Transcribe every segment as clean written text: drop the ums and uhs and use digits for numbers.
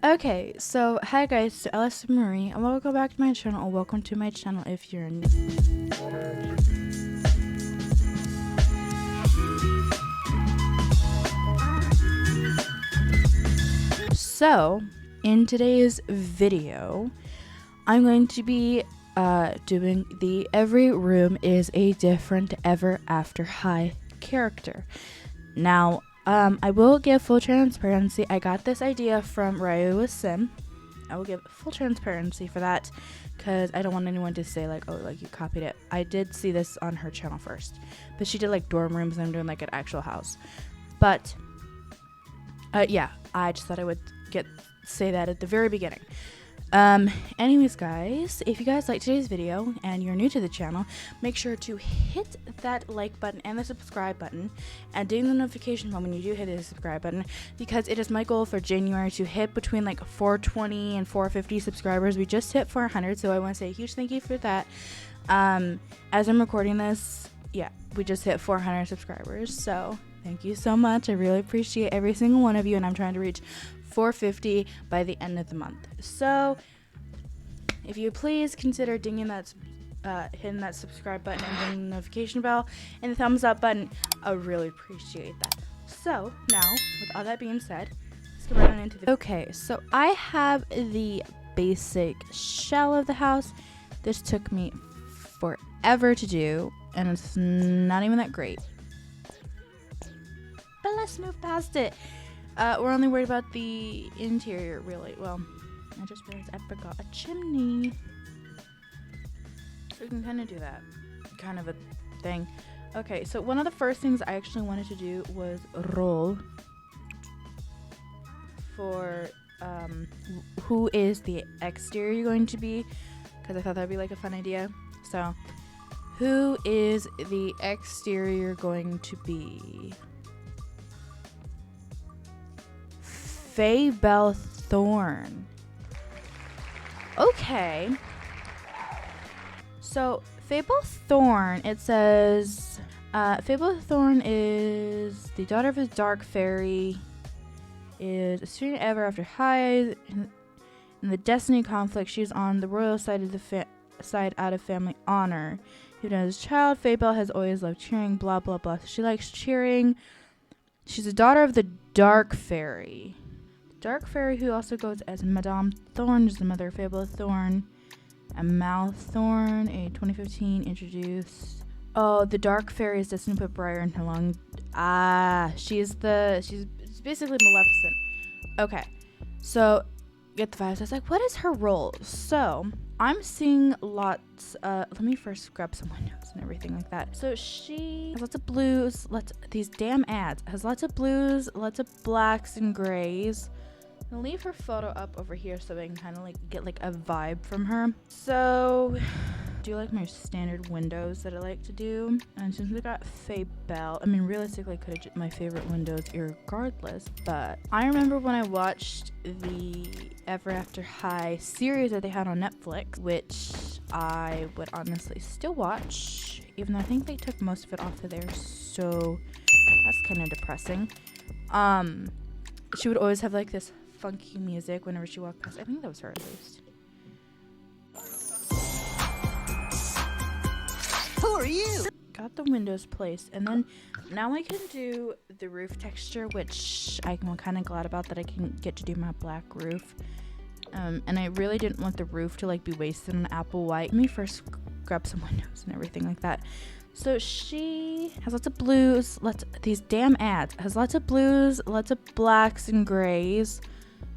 Okay, so hi guys, it's Alice Marie, and welcome back to my channel, or welcome to my channel if you're new. So, in today's video, I'm going to be doing the Every Room is a Different Ever After High character. Now, I will give full transparency. I got this idea from Ryu with Sim. I will give full transparency for that because I don't want anyone to say like, oh, like you copied it. I did see this on her channel first, but she did like dorm rooms and I'm doing like an actual house. But yeah, I just thought I would say that at the very beginning. Anyways guys, if you guys like today's video and you're new to the channel, make sure to hit that like button and the subscribe button and ding the notification bell when you do hit the subscribe button, because it is my goal for January to hit between like 420 and 450 subscribers. We just hit 400, so I want to say a huge thank you for that. As I'm recording this, yeah, we just hit 400 subscribers, so thank you so much. I really appreciate every single one of you, and I'm trying to reach 450 by the end of the month. So if you please consider dinging that hitting that subscribe button and dinging the notification bell and the thumbs up button, I really appreciate that. So now, with all that being said, let's get right on into the okay, so I have the basic shell of the house. This took me forever to do, and it's not even that great, but let's move past it. We're only worried about the interior, really. Well, I just realized I forgot a chimney. So we can kind of do that. Kind of a thing. Okay, so one of the first things I actually wanted to do was roll for who is the exterior going to be, because I thought that would be like a fun idea. So, who is the exterior going to be? Faye-Belle Thorne. Okay. So, Faye-Belle Thorne, it says, Faye-Belle Thorne is the daughter of a dark fairy, is a student ever after high. In the destiny conflict, she's on the royal side of the side out of family honor. Even as a child, Faye-Belle has always loved cheering, blah, blah, blah. She likes cheering. She's a daughter of the dark fairy. Dark fairy, who also goes as Madame Thorne, is the mother of Faye-Belle Thorne. And Mal Thorne, a 2015 introduced. Oh, the dark fairy is destined to put Briar in her lung. She's basically Maleficent. Okay, so get the vibes. I was like, what is her role? So I'm seeing lots. Let me first grab some windows and everything like that. So she has lots of blues. These damn ads has lots of blues, lots of blacks and grays. I'll leave her photo up over here so I can kind of like get like a vibe from her. So, do you like my standard windows that I like to do? And since we got Faye-Belle, I mean realistically I could have my favorite windows regardless, but I remember when I watched the Ever After High series that they had on Netflix, which I would honestly still watch, even though I think they took most of it off of there, so that's kind of depressing. She would always have like this funky music whenever she walked past. I think that was her at least. Who are you? Got the windows placed, and then now I can do the roof texture, which I'm kind of glad about that I can get to do my black roof. And I really didn't want the roof to like be wasted on apple white. Let me first grab some windows and everything like that. So she has lots of blues, these damn ads has lots of blues, lots of blacks and grays.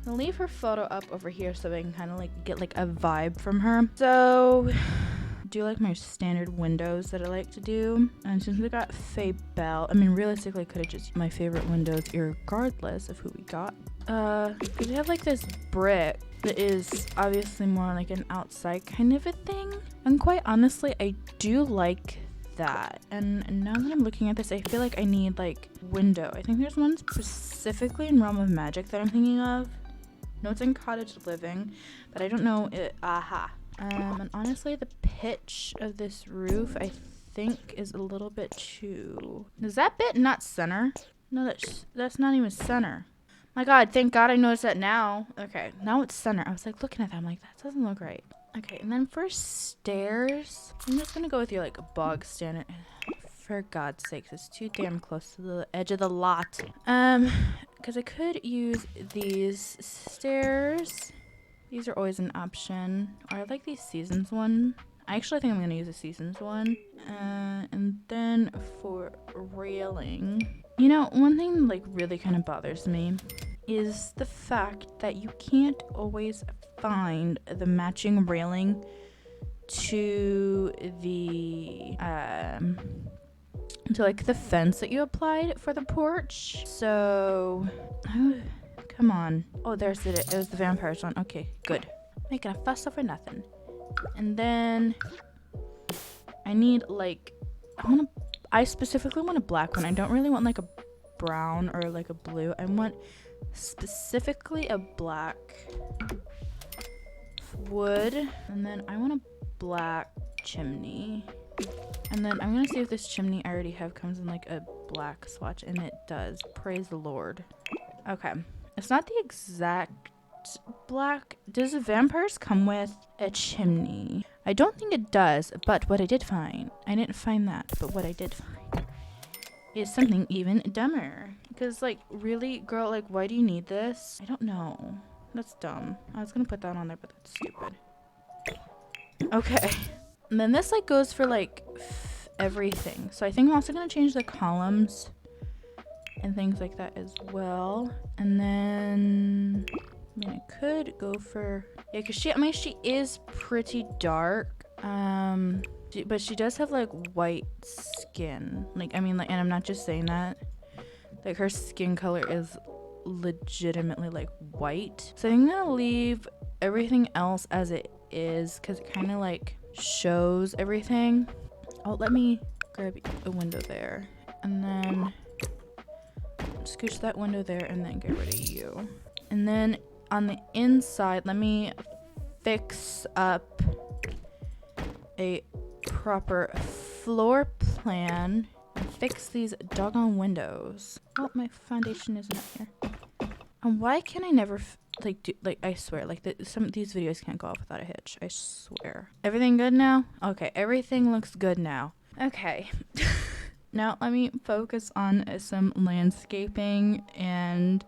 I'll leave her photo up over here so I can kind of like get like a vibe from her. So, do you like my standard windows that I like to do? And since we got Faye-Belle, I mean realistically I could have just my favorite windows regardless of who we got. We have like this brick that is obviously more like an outside kind of a thing. And quite honestly, I do like that. And now that I'm looking at this, I feel like I need like window. I think there's one specifically in Realm of Magic that I'm thinking of. No, it's in Cottage Living, but I don't know it. And honestly, the pitch of this roof I think is a little bit too. Is that bit not center? No, that's not even center. My God, thank God I noticed that now. Okay, now it's center. I was like looking at that. I'm like, that doesn't look right. Okay, and then for stairs, I'm just gonna go with your like bog standard. For God's sakes, it's too damn close to the edge of the lot. Because I could use these stairs. These are always an option. Or I like these seasons one. I actually think I'm gonna use a seasons one. And then for railing, you know, one thing like really kind of bothers me is the fact that you can't always find the matching railing to the to like the fence that you applied for the porch. So come on. Oh, there's it. It was the vampire's one. Okay, good. Making a fuss over nothing. And then I need like I specifically want a black one. I don't really want like a brown or like a blue. I want specifically a black wood, and then I want a black chimney. And then I'm gonna see if this chimney I already have comes in like a black swatch, and it does. Praise the Lord. Okay, it's not the exact black. Does the vampires come with a chimney? I don't think it does, but what I did find, I didn't find that, but what I did find is something even dumber. Because like, really, girl, like, why do you need this? I don't know. That's dumb. I was gonna put that on there, but that's stupid. Okay. And then this like goes for like everything. So I think I'm also gonna change the columns and things like that as well. And then I mean, I could go for, yeah, because she is pretty dark. But she does have like white skin. Like, I mean, like, and I'm not just saying that. Like, her skin color is legitimately like white. So I'm gonna leave everything else as it is, because it kind of like shows everything. Oh, let me grab a window there, and then scooch that window there, and then get rid of you. And then on the inside, let me fix up a proper floor plan and fix these doggone windows. Oh, my foundation isn't up here. And why can I never I swear, like, some of these videos can't go off without a hitch. I swear. Everything good now? Okay, everything looks good now. Okay. Now let me focus on some landscaping, and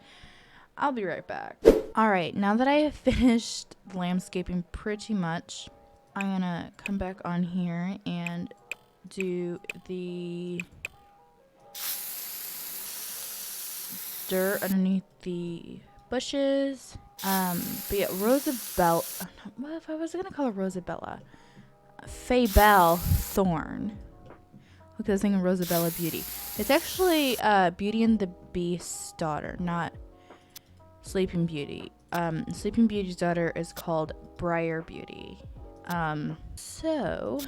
I'll be right back. All right, now that I have finished landscaping pretty much, I'm gonna come back on here and do the dirt underneath the bushes. But yeah, Rosabella, what if I was gonna call her Rosabella? Fabelle Thorn. Look, I was thinking Rosabella Beauty. It's actually Beauty and the Beast's daughter, not Sleeping Beauty. Sleeping Beauty's daughter is called Briar Beauty. So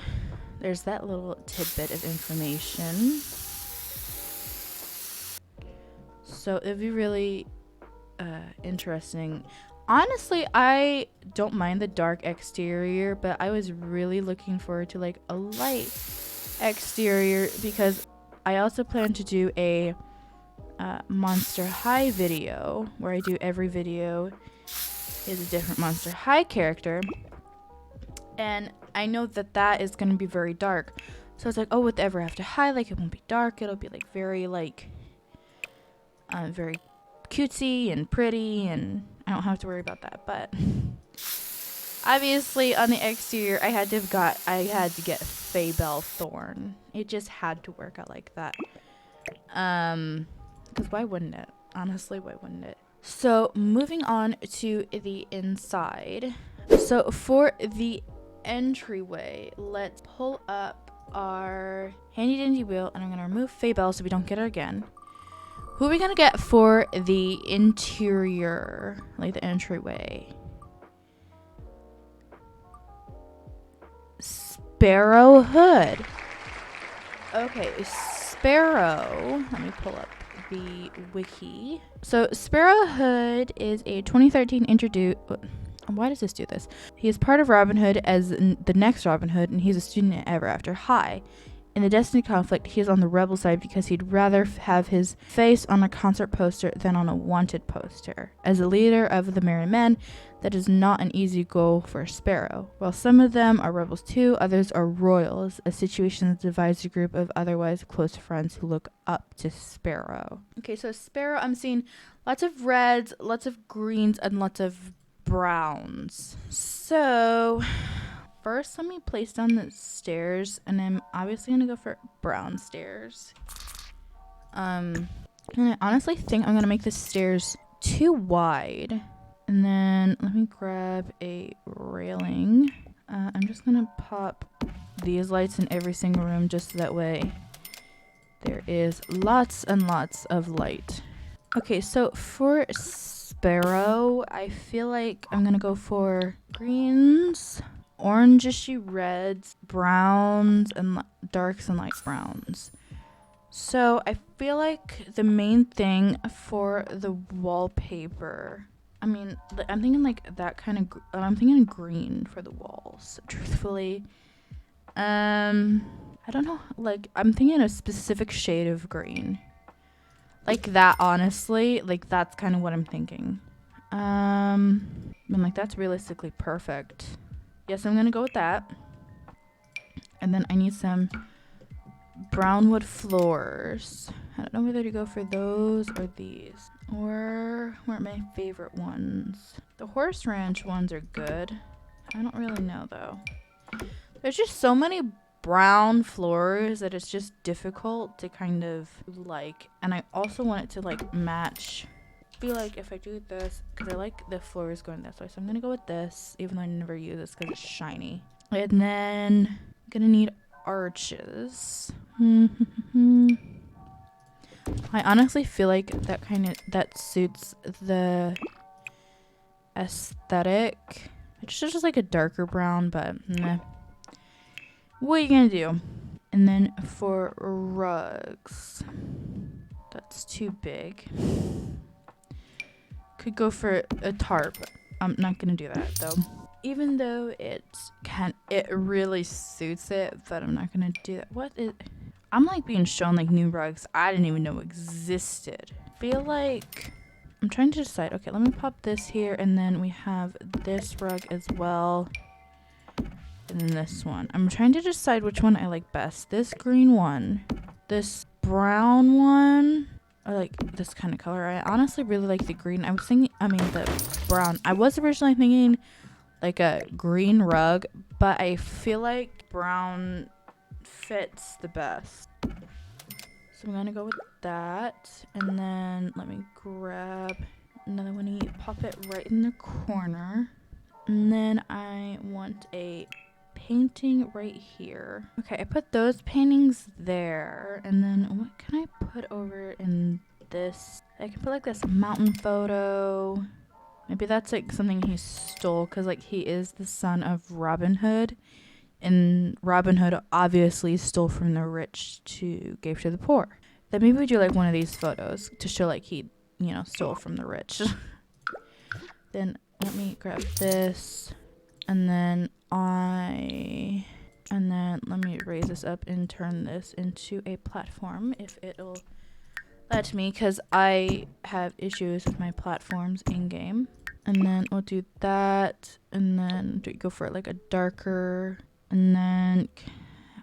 there's that little tidbit of information. So it'd be really interesting. Honestly, I don't mind the dark exterior, but I was really looking forward to like a light exterior, because I also plan to do a Monster High video where I do every video is a different Monster High character, and I know that that is going to be very dark. So it's like, oh, with Ever After High, like, it won't be dark, it'll be like very like very cutesy and pretty, and I don't have to worry about that. But obviously on the exterior, I had to get Fabelle Thorn. It just had to work out like that. Because why wouldn't it? Honestly, why wouldn't it? So moving on to the inside. So for the entryway, let's pull up our handy dandy wheel, and I'm gonna remove Fabelle so we don't get her again. Who are we gonna get for the interior, like the entryway? Sparrow Hood. Okay, Sparrow. Let me pull up the wiki. So Sparrow Hood is a 2013 Why does this do this? He is part of Robin Hood as the next Robin Hood, and he's a student at Ever After High. In the Destiny conflict, he is on the rebel side because he'd rather have his face on a concert poster than on a wanted poster. As a leader of the Merry Men, that is not an easy goal for Sparrow. While some of them are rebels too, others are royals, a situation that divides a group of otherwise close friends who look up to Sparrow. Okay, so Sparrow, I'm seeing lots of reds, lots of greens, and lots of browns. So first, let me place down the stairs, and I'm obviously gonna go for brown stairs. And I honestly think I'm gonna make the stairs too wide. And then let me grab a railing. I'm just gonna pop these lights in every single room just so that way there is lots and lots of light. Okay, so for Sparrow, I feel like I'm gonna go for greens, orangey reds, browns, and darks and light browns. So I feel like the main thing for the wallpaper, I mean, I'm thinking like that kind of, I'm thinking green for the walls, truthfully. I don't know, like I'm thinking a specific shade of green. Like that, honestly, like that's kind of what I'm thinking. I'm like, that's realistically perfect. Yes, I'm gonna go with that. And then I need some brown wood floors. I don't know whether to go for those or these. Or what are my favorite ones? The horse ranch ones are good. I don't really know though. There's just so many brown floors that it's just difficult to kind of like. And I also want it to like match. I feel like if I do this, because I like the floors going this way, so I'm gonna go with this, even though I never use this because it's shiny. And then I'm gonna need arches. I honestly feel like that suits the aesthetic. It's just like a darker brown, but meh. What are you gonna do? And then for rugs, that's too big. Could go for a tarp. I'm not gonna do that though. Even though it really suits it, but I'm not gonna do that. I'm like being shown like new rugs I didn't even know existed. Feel like I'm trying to decide. Okay, let me pop this here, and then we have this rug as well. And then this one. I'm trying to decide which one I like best. This green one, this brown one, or like this kind of color. I honestly really like the green. The brown. I was originally thinking like a green rug, but I feel like brown fits the best. So I'm gonna go with that. And then let me grab another one, pop it right in the corner. And then I want a painting right here. Okay, I put those paintings there. And then what can I put over in this? I can put like this mountain photo. Maybe that's like something he stole, because like he is the son of Robin Hood. And Robin Hood obviously stole from the rich to give to the poor. Then maybe we do like one of these photos to show like he, stole from the rich. Then let me grab this. And then let me raise this up and turn this into a platform if it'll let me, because I have issues with my platforms in game. And then we'll do that, and then go for like a darker, and then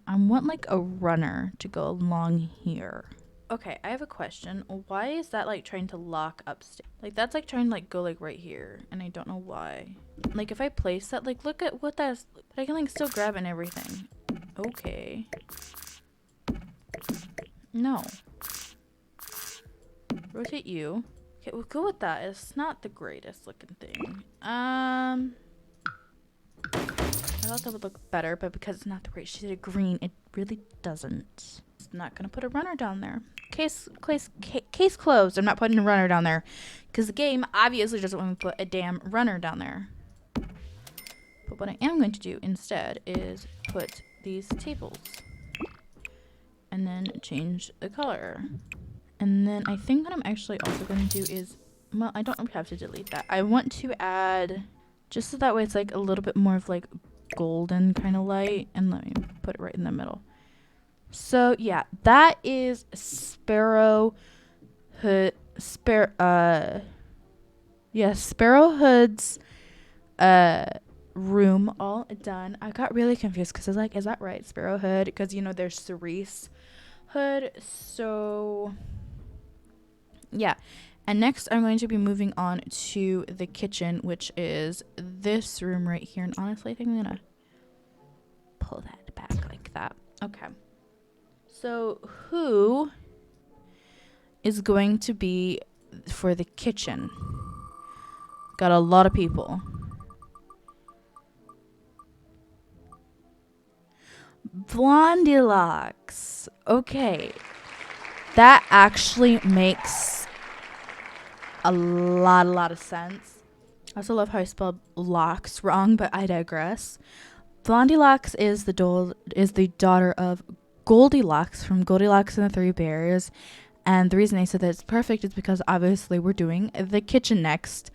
I want like a runner to go along here. Okay, I have a question. Why is that like trying to lock upstairs? Like that's like trying to like go like right here, and I don't know why. Like if I place that, like look at what that's, but I can like still grab it and everything. Okay. No. Rotate you. Okay, we'll go with that. It's not the greatest looking thing. I thought that would look better, but because it's not the right shade of green, it really doesn't. It's not gonna put a runner down there. Case closed. I'm not putting a runner down there, because the game obviously doesn't want me to put a damn runner down there. But what I am going to do instead is put these tables, and then change the color. And then I think what I'm actually also going to do is, well, I don't have to delete that. I want to add, just so that way it's like a little bit more of like golden kind of light. And let me put it right in the middle. So yeah, that is Sparrow Hood. Sparrow Hood's room all done. I got really confused because I was like, is that right, Sparrow Hood? Because you know there's Cerise Hood. So yeah. And next I'm going to be moving on to the kitchen, which is this room right here. And honestly, I think I'm gonna pull that back like that. Okay. So who is going to be for the kitchen? Got a lot of people. Blondie Okay. That actually makes a lot of sense. I also love how I spelled locks wrong, but I digress. Blondie is the daughter of Goldilocks from Goldilocks and the Three Bears. And the reason I said that it's perfect is because obviously we're doing the kitchen next.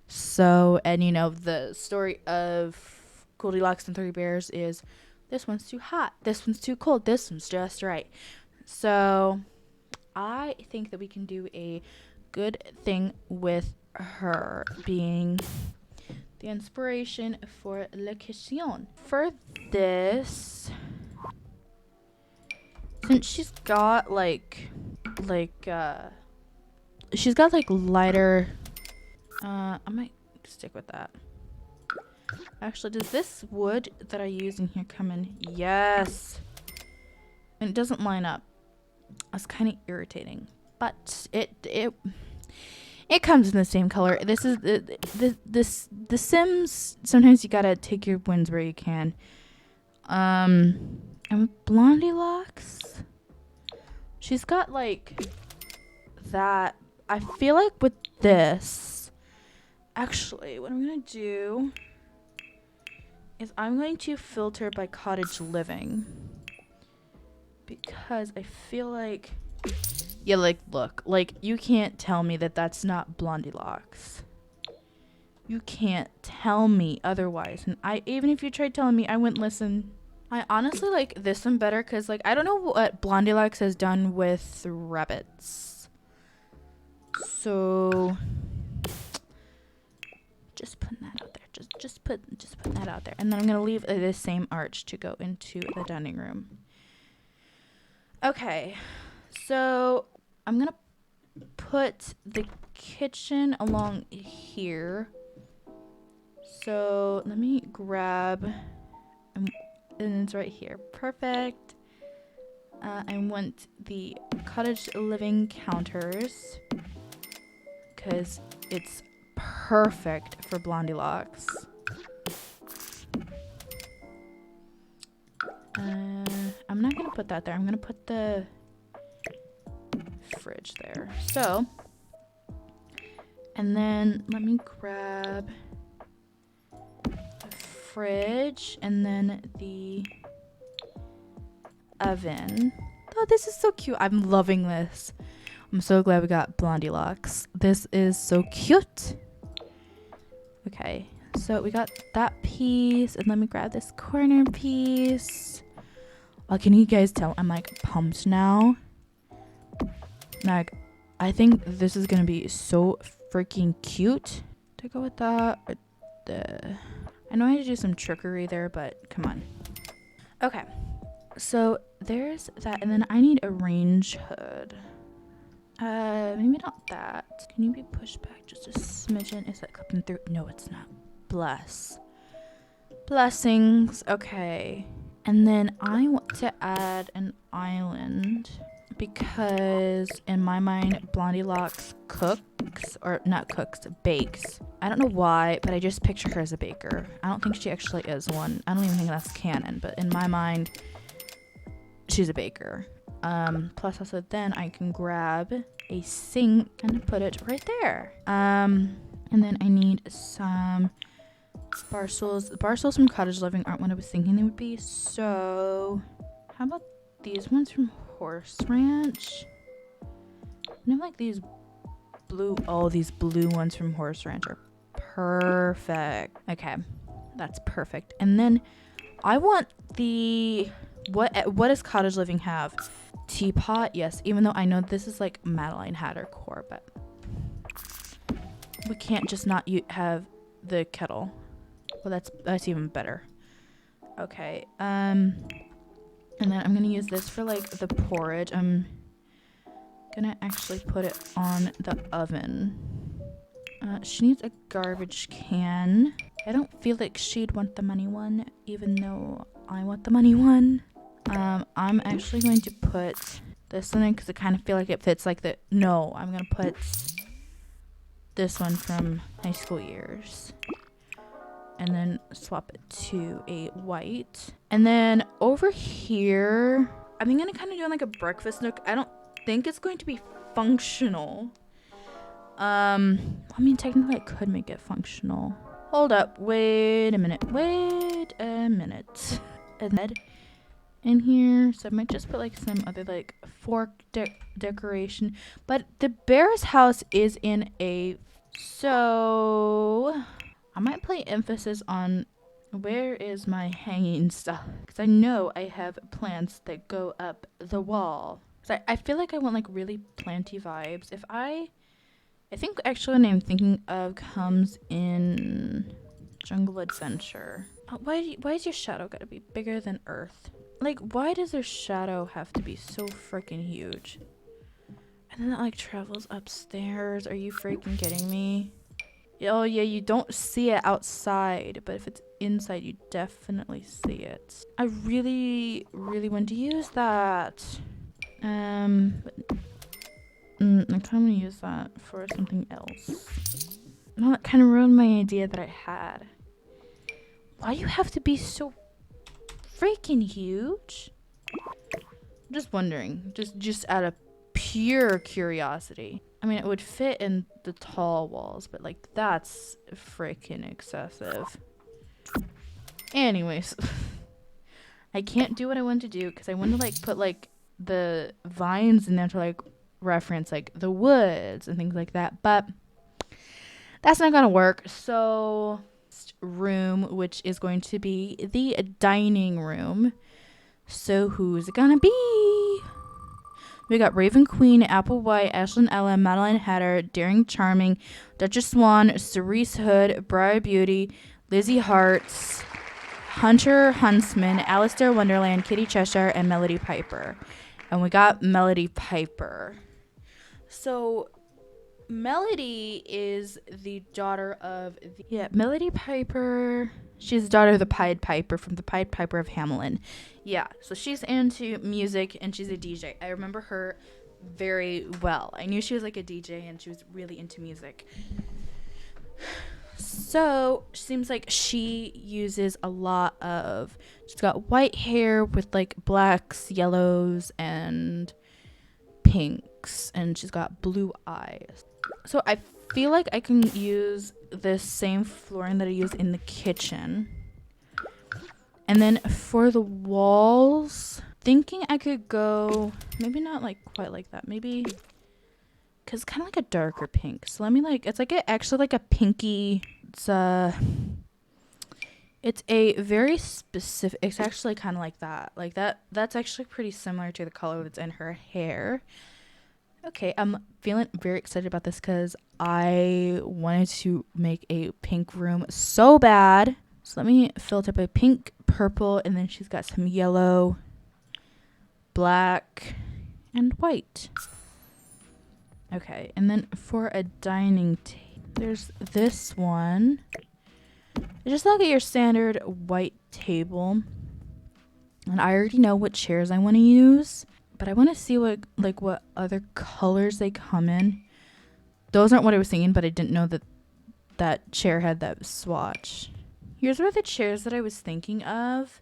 So, and you know, the story of Goldilocks and Three Bears is this one's too hot, this one's too cold, this one's just right. So I think that we can do a good thing with her being the inspiration for La Kitchen. For this, since she's got she's got like lighter, I might stick with that. Actually, does this wood that I use in here come in? Yes. And it doesn't line up. That's kind of irritating, but it comes in the same color. This is the Sims. Sometimes you gotta take your wins where you can. And Blondie, she's got like that. I feel like with this, actually, what I'm gonna do is I'm going to filter by cottage living. Because I feel like, yeah, like, look, like, you can't tell me that that's not Blondie. You can't tell me otherwise. And even if you tried telling me, I wouldn't listen. I honestly like this one better because, like, I don't know what Blondie has done with rabbits. So, just putting that out there. Just putting that out there. And then I'm going to leave the same arch to go into the dining room. Okay, so I'm gonna put the kitchen along here. So let me grab, and it's right here. Perfect. I want the cottage living counters because it's perfect for Blondie. I'm not gonna put that there. I'm gonna put the fridge there. So, and then let me grab the fridge and then the oven. Oh, this is so cute. I'm loving this. I'm so glad we got Blondie. This is so cute. Okay, so we got that piece, and let me grab this corner piece. Can you guys tell I'm like pumped now? Like, I think this is gonna be so freaking cute to go with that. I know I had to do some trickery there, but come on. Okay, so there's that, and then I need a range hood. Maybe not that. Can you be pushed back just a smidgen? Is that clipping through? No, it's not. Blessings. Okay. And then I want to add an island because in my mind, Blondie cooks, or not cooks, bakes. I don't know why, but I just picture her as a baker. I don't think she actually is one. I don't even think that's canon, but in my mind, she's a baker. Plus also then I can grab a sink and put it right there. And then I need some bar stools. The bar stools from Cottage Living aren't what I was thinking they would be. So how about these ones from Horse Ranch? You know, like these blue, these blue ones from Horse Ranch are perfect. Okay, that's perfect. And then I want the What does cottage living have? Teapot, yes. Even though I know this is like Madeline Hatter core, but we can't just not have the kettle. Well, that's even better. Okay. And then I'm gonna use this for like the porridge. I'm gonna actually put it on the oven. She needs a garbage can. I don't feel like she'd want the money one, even though I want the money one. I'm actually going to put this one in because I kind of feel like it fits like the... No, I'm going to put this one from high school years. And then swap it to a white. And then over here, I'm going to kind of do like a breakfast nook. I don't think it's going to be functional. I mean, technically I could make it functional. Hold up. Wait a minute. Wait a minute. And then in here, so I might just put like some other like fork decoration. But the bear's house is in a... So I might play emphasis on where is my hanging stuff. Because I know I have plants that go up the wall. So I feel like I want like really planty vibes. I think actually what I'm thinking of comes in Jungle Adventure. Why is your shadow gotta be bigger than Earth? Like, why does their shadow have to be so freaking huge? And then it like travels upstairs. Are you freaking kidding me? Oh yeah, you don't see it outside, but if it's inside, you definitely see it. I really, really want to use that. But I kind of want to use that for something else. No, that kind of ruined my idea that I had. Why do you have to be so freaking huge? I'm just wondering. Just out of pure curiosity. I mean, it would fit in the tall walls, but like that's freaking excessive. Anyways, I can't do what I want to do because I want to like put like the vines in there to like reference like the woods and things like that, but that's not gonna work. So room, which is going to be the dining room. So who's it gonna be? We got Raven Queen, Apple White, Ashlyn Ella, Madeline Hatter, Daring Charming, Duchess Swan, Cerise Hood, Briar Beauty, Lizzie Harts, Hunter Huntsman, Alistair Wonderland, Kitty Cheshire, and Melody Piper. And we got Melody Piper. So Melody is the daughter of Melody Piper. She's the daughter of the Pied Piper from the Pied Piper of Hamelin. Yeah, so she's into music and she's a DJ. I remember her very well. I knew she was like a DJ and she was really into music. So seems like she uses a lot of... She's got white hair with like blacks, yellows, and pinks, and she's got blue eyes. So I feel like I can use this same flooring that I use in the kitchen. And then for the walls, thinking I could go, maybe not like quite like that, maybe, because it's kind of like a darker pink. So let me like, it's like actually like a pinky, it's a very specific, it's actually kind of like that. That's actually pretty similar to the color that's in her hair. Okay, I'm feeling very excited about this because I wanted to make a pink room so bad. So let me fill it up with pink, purple, and then she's got some yellow, black, and white. Okay, and then for a dining table, there's this one. Just look at your standard white table. And I already know what chairs I want to use. But I want to see what other colors they come in. Those aren't what I was thinking, but I didn't know that chair had that swatch. Here's where the chairs that I was thinking of.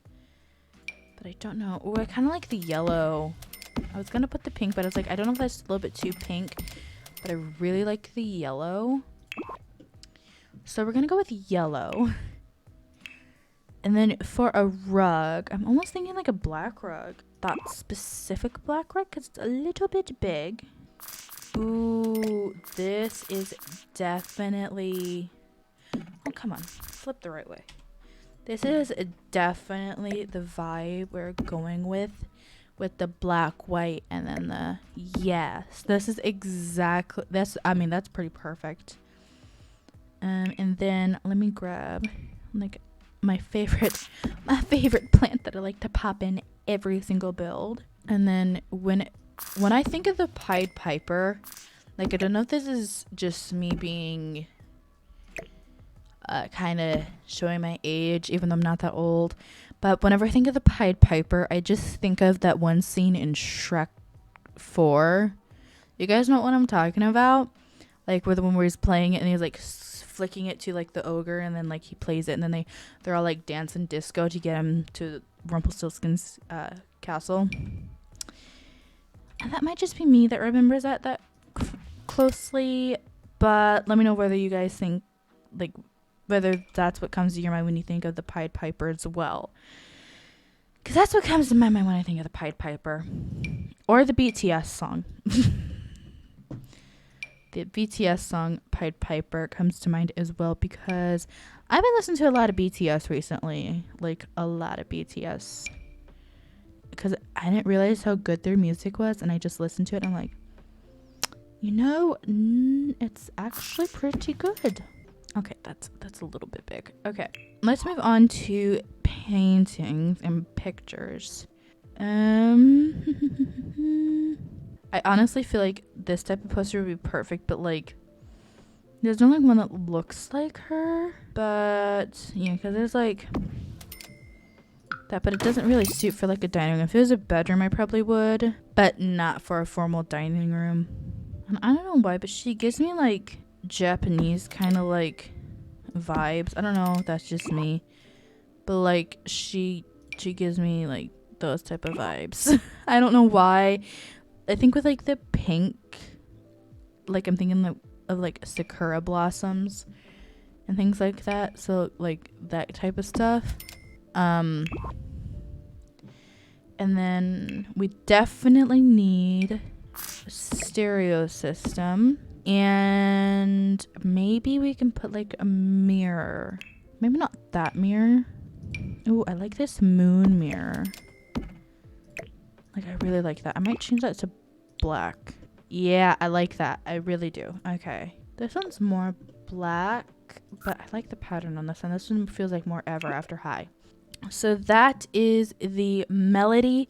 But I don't know. Oh, I kind of like the yellow. I was going to put the pink, but I was like, I don't know if that's a little bit too pink. But I really like the yellow. So we're going to go with yellow. And then for a rug, I'm almost thinking like a black rug. That specific black rug because it's a little bit big. Ooh, this is definitely... Oh, come on. Flip the right way. This is definitely the vibe we're going with the black, white, and then the, yes, this is exactly, that's, I mean, that's pretty perfect. And then let me grab like my favorite plant that I like to pop in every single build. And then when I think of the Pied Piper, like, I don't know if this is just me being kind of showing my age, even though I'm not that old, but whenever I think of the Pied Piper, I just think of that one scene in Shrek 4. You guys know what I'm talking about? Like, with the one where he's playing it and he's like flicking it to like the ogre, and then like he plays it, and then they're all like dancing disco to get him to Rumpelstiltskin's castle. And that might just be me that remembers that closely, but let me know whether you guys think, like, whether that's what comes to your mind when you think of the Pied Piper as well. Because that's what comes to my mind when I think of the Pied Piper. Or the BTS song. The BTS song Pied Piper comes to mind as well, because I've been listening to a lot of BTS recently. Like, a lot of BTS. Because I didn't realize how good their music was, and I just listened to it and I'm like, you know, it's actually pretty good. Okay, that's a little bit big. Okay, let's move on to paintings and pictures. I honestly feel like this type of poster would be perfect, but like, there's no like one that looks like her, but yeah, because there's like that, but it doesn't really suit for like a dining room. If it was a bedroom, I probably would, but not for a formal dining room. And I don't know why, but she gives me like Japanese kind of like vibes. I don't know if that's just me, but like she gives me like those type of vibes. I don't know why. I think with like the pink, like I'm thinking of like sakura blossoms and things like that, so like that type of stuff. And then we definitely need a stereo system, and maybe we can put like a mirror. Maybe not that mirror. Oh, I like this moon mirror. Like, I really like that. I might change that to black. Yeah, I like that. I really do. Okay. This one's more black, but I like the pattern on this one. This one feels like more ever after high. So that is the Melody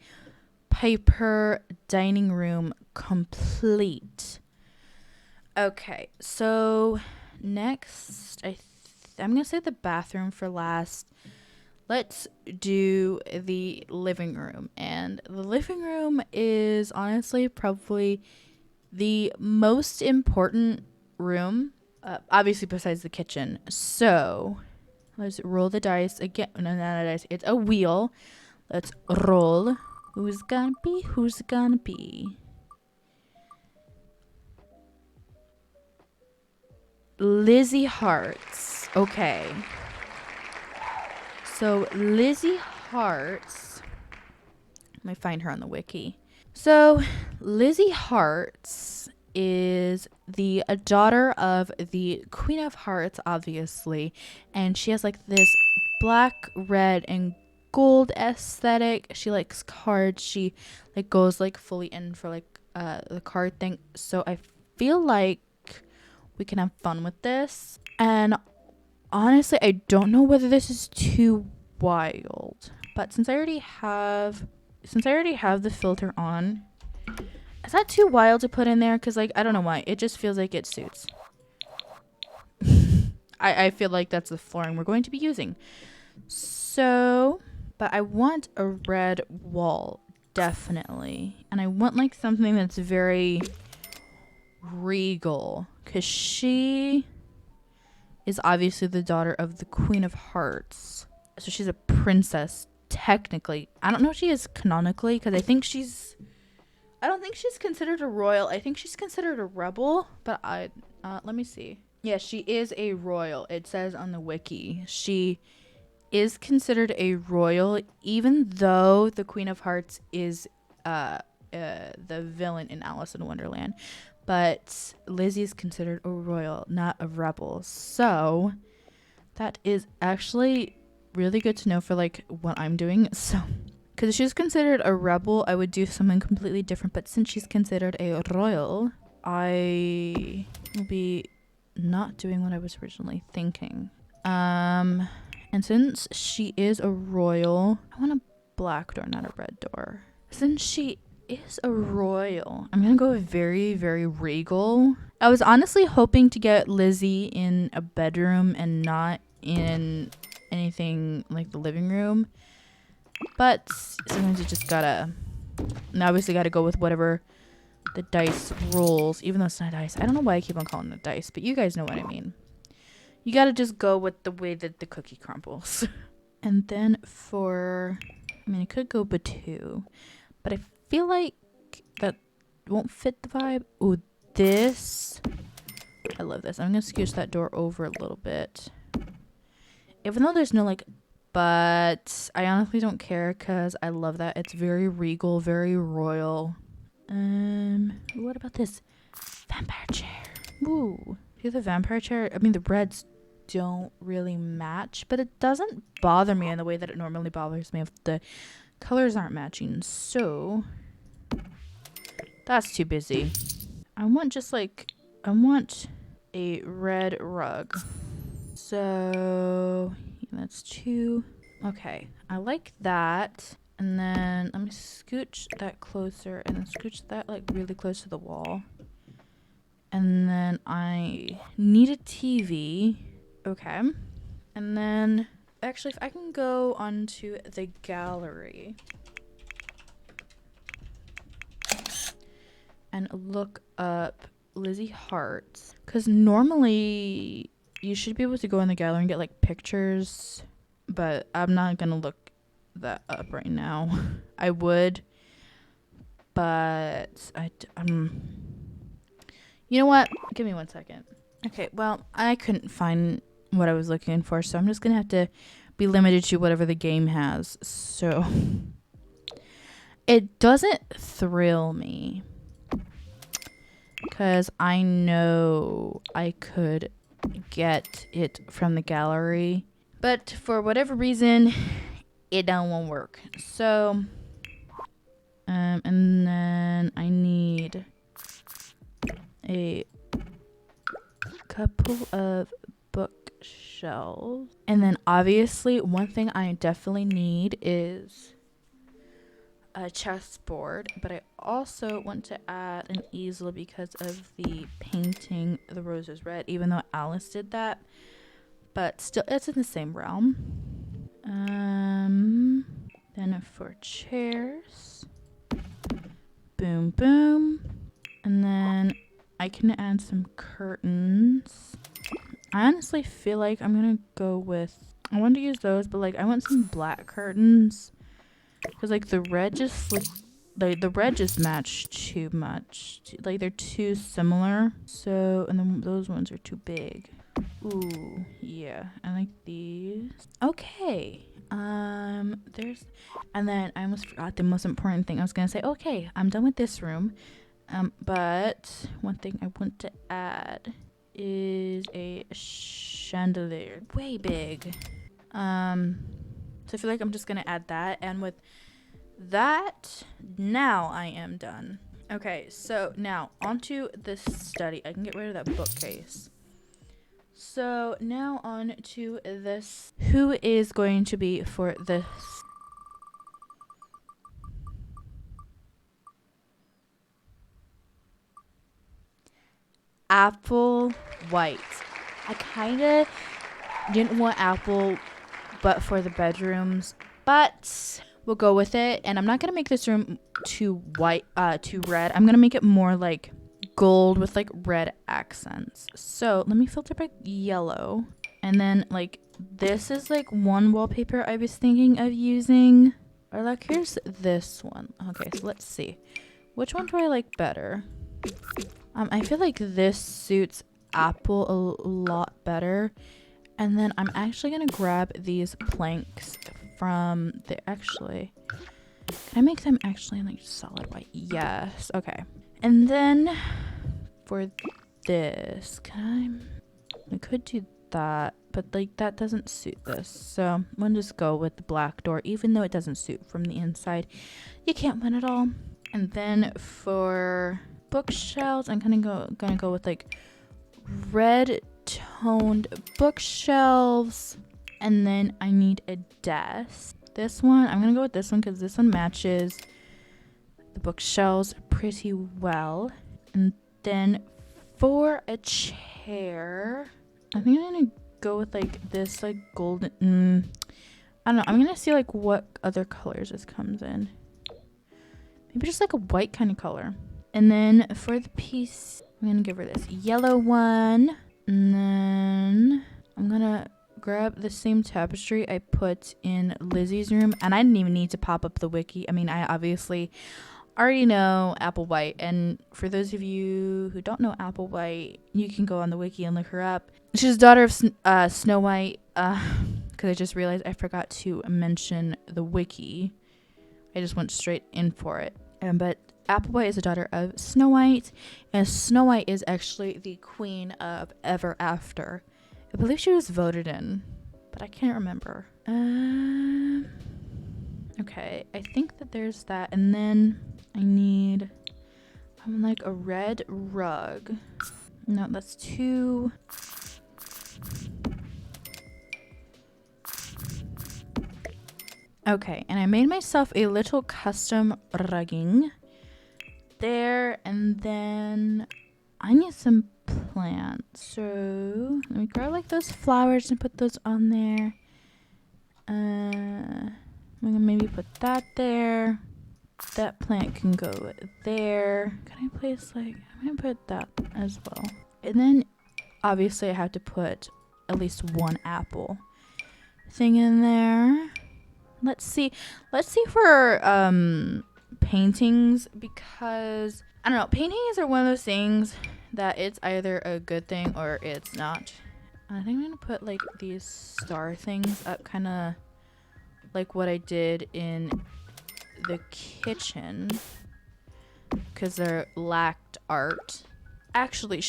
Piper dining room complete. Okay, so next, I'm going to say the bathroom for last. Let's do the living room. And the living room is honestly probably the most important room, obviously besides the kitchen. So let's roll the dice again. No, not a dice. It's a wheel. Let's roll. Who's gonna be? Who's gonna be? Lizzie Hearts. Okay. So Lizzie Hearts, let me find her on the wiki. So Lizzie Hearts is the daughter of the Queen of Hearts, obviously, and she has like this black, red, and gold aesthetic. She likes cards. She like goes like fully in for like the card thing. So I feel like we can have fun with this. And honestly, I don't know whether this is too wild, but since I already have the filter on, is that too wild to put in there? Because like, I don't know why, it just feels like it suits. I feel like that's the flooring we're going to be using. So, but I want a red wall, definitely, and I want like something that's very regal, because she is obviously the daughter of the Queen of Hearts. So she's a princess, technically. I don't know if she is canonically, because I don't think she's considered a royal. I think she's considered a rebel, but let me see. Yeah, she is a royal. It says on the wiki. She is considered a royal, even though the Queen of Hearts is the villain in Alice in Wonderland. But Lizzie is considered a royal, not a rebel. So that is actually really good to know for like what I'm doing. So, because she's considered a rebel, I would do something completely different. But since she's considered a royal, I will be not doing what I was originally thinking. And since she is a royal, I want a black door, not a red door. Since she is a royal, I'm gonna go very, very regal. I was honestly hoping to get Lizzie in a bedroom and not in anything like the living room, but sometimes you just gotta, and obviously gotta go with whatever the dice rolls, even though it's not dice. I don't know why I keep on calling it dice, but you guys know what I mean. You gotta just go with the way that the cookie crumbles. And then for, I mean, it could go Batu, but I feel like that won't fit the vibe. Ooh, this. I love this. I'm gonna scooch that door over a little bit. Even though there's no like, but I honestly don't care because I love that. It's very regal, very royal. What about this vampire chair? Ooh, see the vampire chair? I mean, the reds don't really match, but it doesn't bother me in the way that it normally bothers me if the colors aren't matching. So that's too busy. I want just like, I want a red rug. So that's 2. Okay, I like that. And then let me scooch that closer and then scooch that like really close to the wall. And then I need a TV. Okay. And then actually if I can go onto the gallery and look up Lizzie Hart's, because normally you should be able to go in the gallery and get like pictures, but I'm not gonna look that up right now. I would, but you know what? Give me 1 second. Okay, well, I couldn't find what I was looking for, so I'm just gonna have to be limited to whatever the game has. So it doesn't thrill me because I know I could get it from the gallery, but for whatever reason it don't work. So and then I need a couple of bookshelves, and then obviously one thing I definitely need is a chessboard, but I also want to add an easel because of the painting the roses red, even though Alice did that, but still it's in the same realm. Then for chairs, boom boom, and then I can add some curtains. I honestly feel like I'm gonna go with, I want to use those, but like I want some black curtains because like the red just like the red just match too much. Like they're too similar. So, and then those ones are too big. Ooh, yeah, I like these. Okay, there's, and then I almost forgot the most important thing. I was gonna say, okay, I'm done with this room. But one thing I want to add is a chandelier. Way big. So I feel like I'm just gonna add that, and with that, now I am done. Okay, so now onto the study. I can get rid of that bookcase. So now on to this. Who is going to be for this? Apple white. I kind of didn't want apple, but for the bedrooms, but we'll go with it. And I'm not gonna make this room too white, too red. I'm gonna make it more like gold with like red accents. So let me filter by yellow, and then like this is like one wallpaper I was thinking of using, or like here's this one. Okay, so let's see, which one do I like better? I feel like this suits apple a lot better. And then I'm actually gonna grab these planks from the, actually, can I make them actually like solid white? Yes, okay. And then for this, I could do that, but like that doesn't suit this. So I'm gonna just go with the black door, even though it doesn't suit from the inside. You can't win it all. And then for bookshelves, I'm gonna go with like red toned bookshelves. And then I need a desk. This one, I'm gonna go with this one because this one matches the bookshelves pretty well. And then for a chair, I think I'm gonna go with like this like golden, I don't know, I'm gonna see like what other colors this comes in. Maybe just like a white kind of color. And then for the piece, I'm gonna give her this yellow one. And then I'm gonna grab the same tapestry I put in Lizzie's room. And I didn't even need to pop up the wiki. I mean, I obviously already know Applewhite. And for those of you who don't know Applewhite, you can go on the wiki and look her up. She's the daughter of Snow White. Because I just realized I forgot to mention the wiki. I just went straight in for it. But Applewhite is the daughter of Snow White, and Snow White is actually the queen of Ever After. I believe she was voted in, but I can't remember. Okay, I think that there's that, and then I'm like a red rug. No, that's two. Okay, and I made myself a little custom rugging there, and then I need some plants. So let me grab like those flowers and put those on there. I'm gonna maybe put that there. That plant can go there. Can I place like, I'm gonna put that as well. And then obviously I have to put at least one apple thing in there. Let's see for paintings, because I don't know, paintings are one of those things that it's either a good thing or it's not. I think I'm gonna put like these star things up, kind of like what I did in the kitchen, because they're lacked art. Actually,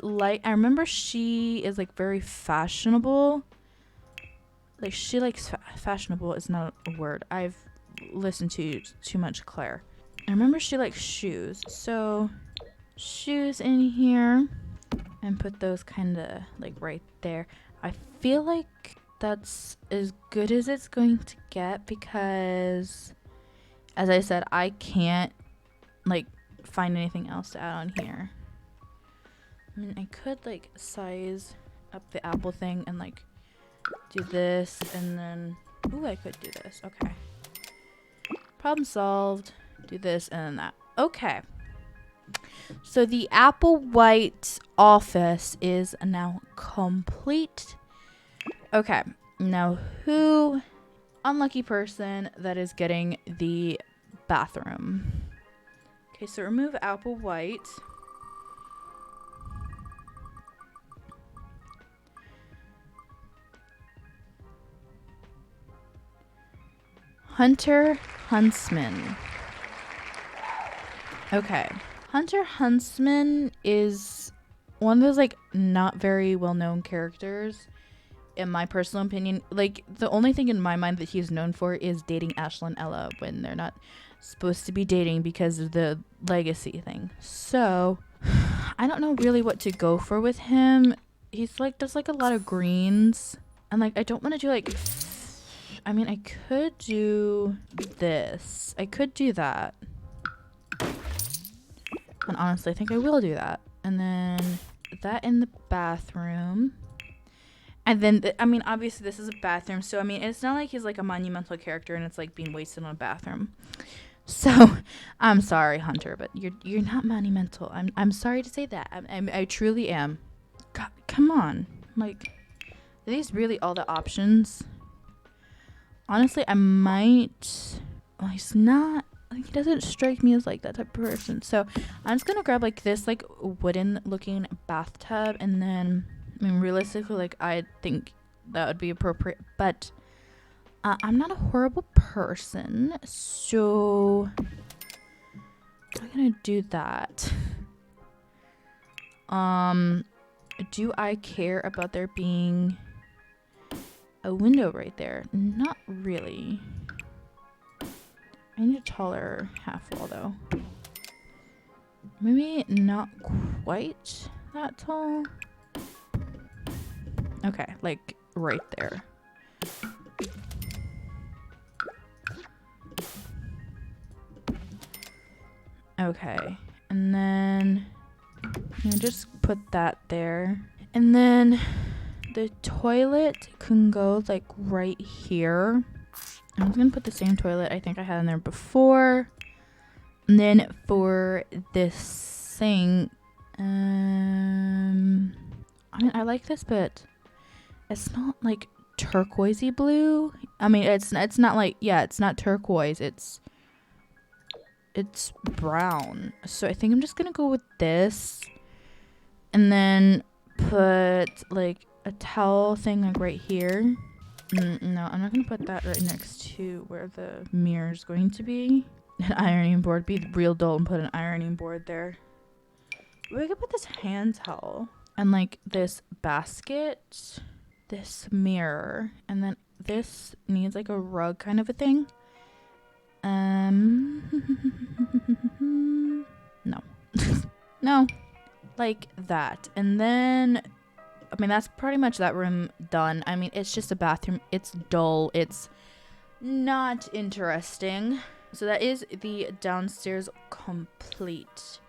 I remember she is like very fashionable. Like, she likes fashionable is not a word. I've listened to too much Claire. I remember she likes shoes. So, shoes in here. And put those kind of, like, right there. I feel like that's as good as it's going to get, because, as I said, I can't, like, find anything else to add on here. I mean, I could, like, size up the apple thing and, like, do this, and then, ooh, I could do this. Okay. Problem solved. Do this and then that. Okay. So the Applewhite office is now complete. Okay. Now, who, unlucky person that is getting the bathroom. Okay, so remove Applewhite. Hunter Huntsman. Okay. Hunter Huntsman is one of those, like, not very well-known characters, in my personal opinion. Like, the only thing in my mind that he's known for is dating Ashley and Ella when they're not supposed to be dating because of the legacy thing. So, I don't know really what to go for with him. He's, like, does, like, a lot of greens. And, like, I don't want to do, like, I mean, I could do this. I could do that. And honestly, I think I will do that. And then that in the bathroom. And then, I mean, obviously this is a bathroom. So, I mean, it's not like he's like a monumental character and it's like being wasted on a bathroom. So, I'm sorry, Hunter, but you're not monumental. I'm sorry to say that. I truly am. God, come on. Like, are these really all the options? Honestly, I might... Well, he's not... Like, he doesn't strike me as, like, that type of person. So, I'm just gonna grab, like, this, like, wooden-looking bathtub. And then, I mean, realistically, like, I think that would be appropriate. But, I'm not a horrible person. So, I'm gonna do that. Do I care about there being a window right there. Not really. I need a taller half wall though. Maybe not quite that tall. Okay, like right there. Okay, and then just put that there. And then the toilet can go like right here. I'm just gonna put the same toilet I think I had in there before. And then for this sink, I mean, I like this, but it's not like turquoisey blue. I mean, it's not like, yeah, it's not turquoise. It's brown. So I think I'm just gonna go with this, and then put like a towel thing like right here. No, I'm not gonna put that right next to where the mirror is going to be. An ironing board. Be real dull and put an ironing board there. We could put this hand towel and like this basket, this mirror, and then this needs like a rug kind of a thing. No. No. Like that. And then, I mean, that's pretty much that room done. I mean, it's just a bathroom. It's dull. It's not interesting. So that is the downstairs complete.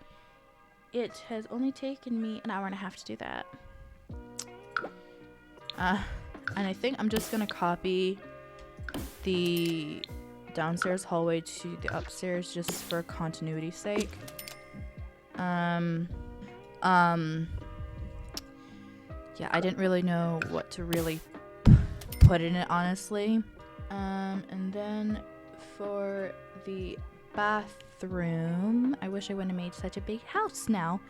It has only taken me an hour and a half to do that. And I think I'm just gonna copy the downstairs hallway to the upstairs just for continuity's sake. Yeah, I didn't really know what to really put in it, honestly. And then for the bathroom, I wish I wouldn't have made such a big house now.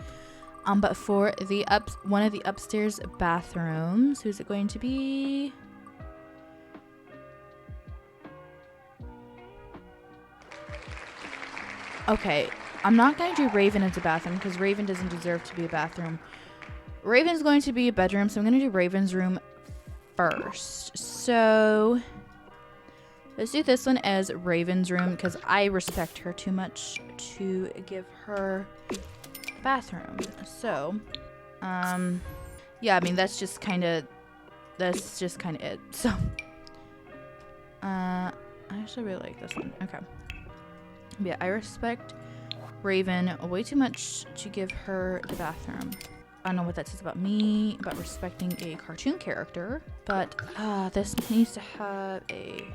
But for the one of the upstairs bathrooms, who's it going to be? Okay, I'm not going to do Raven as a bathroom because Raven doesn't deserve to be a bathroom. Raven's going to be a bedroom, so I'm going to do Raven's room first. So let's do this one as Raven's room because I respect her too much to give her a bathroom. So, yeah, I mean, that's just kind of it. So, I actually really like this one. Okay. Yeah, I respect Raven way too much to give her the bathroom. I don't know what that says about me, about respecting a cartoon character, but this needs to have a...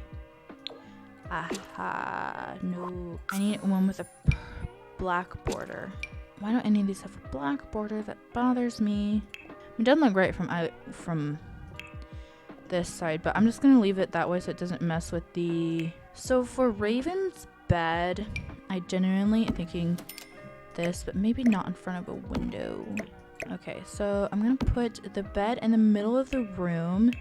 no. I need one with a black border. Why don't any of these have a black border? That bothers me. It doesn't look right from this side, but I'm just gonna leave it that way so it doesn't mess with the... So for Raven's bed, I genuinely am thinking this, but maybe not in front of a window. Okay, so I'm gonna put the bed in the middle of the room,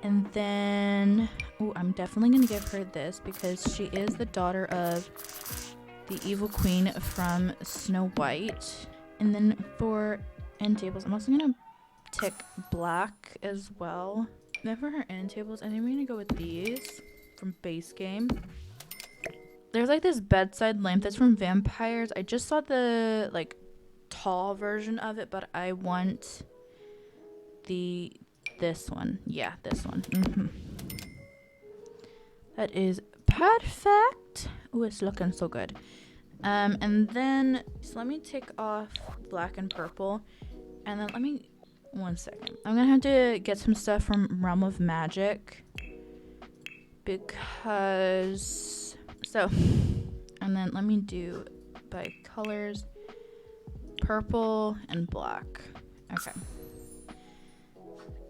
and then I'm definitely gonna give her this because she is the daughter of the evil queen from Snow White. And then for end tables, I'm also gonna tick black as well. Then for her end tables, I think I'm gonna go with these from base game. There's like this bedside lamp that's from Vampires. I just saw the like tall version of it, but I want this one. Yeah, this one. That is perfect. Oh, it's looking so good. And then so let me take off black and purple, and then let me 1 second. I'm gonna have to get some stuff from Realm of Magic because and then let me do by colors, purple and black. Okay.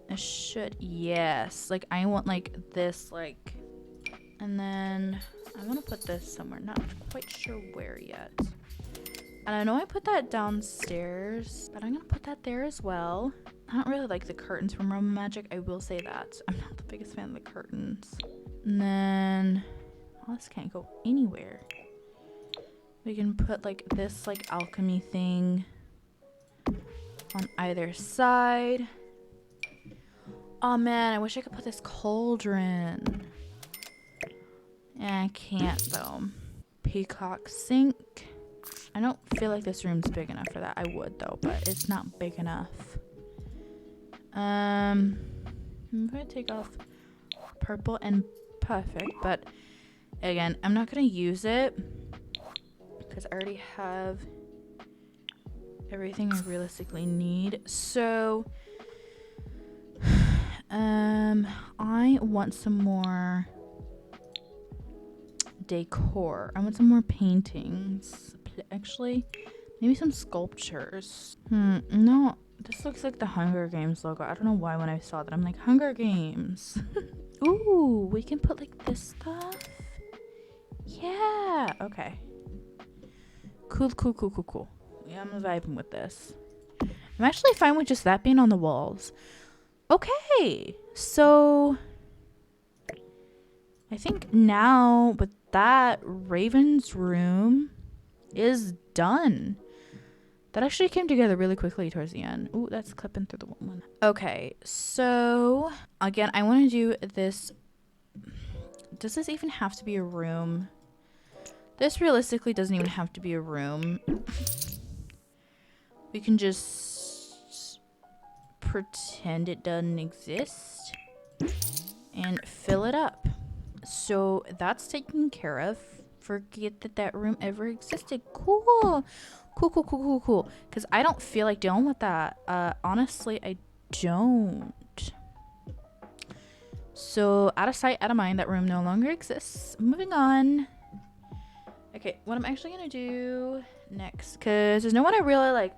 I should, yes. Like I want like this, like, and then I want to put this somewhere. Not quite sure where yet. And I know I put that downstairs, but I'm gonna put that there as well. I don't really like the curtains from Realm of Magic. I will say that. I'm not the biggest fan of the curtains. And then, well, this can't go anywhere. We can put like this like alchemy thing on either side. Oh man, I wish I could put this cauldron. I can't though. Peacock sink. I don't feel like this room's big enough for that. I would though, but it's not big enough. I'm gonna take off purple and perfect, but again, I'm not gonna use it because I already have everything I realistically need. So I want some more decor. I want some more paintings. Actually, maybe some sculptures. No, this looks like the Hunger Games logo. I don't know why when I saw that I'm like, Hunger Games. Ooh, we can put like this stuff. Yeah, okay. Cool. Yeah, I'm vibing with this. I'm actually fine with just that being on the walls. Okay, so I think now with that, Raven's room is done. That actually came together really quickly towards the end. Ooh, that's clipping through the one. Okay, so again, I want to do this. Does this even have to be a room? This realistically doesn't even have to be a room. We can just pretend it doesn't exist and fill it up. So that's taken care of. Forget that that room ever existed. Cool. Because I don't feel like dealing with that. Honestly, I don't. So out of sight, out of mind, that room no longer exists. Moving on. Okay, what I'm actually going to do next, because there's no one I really like.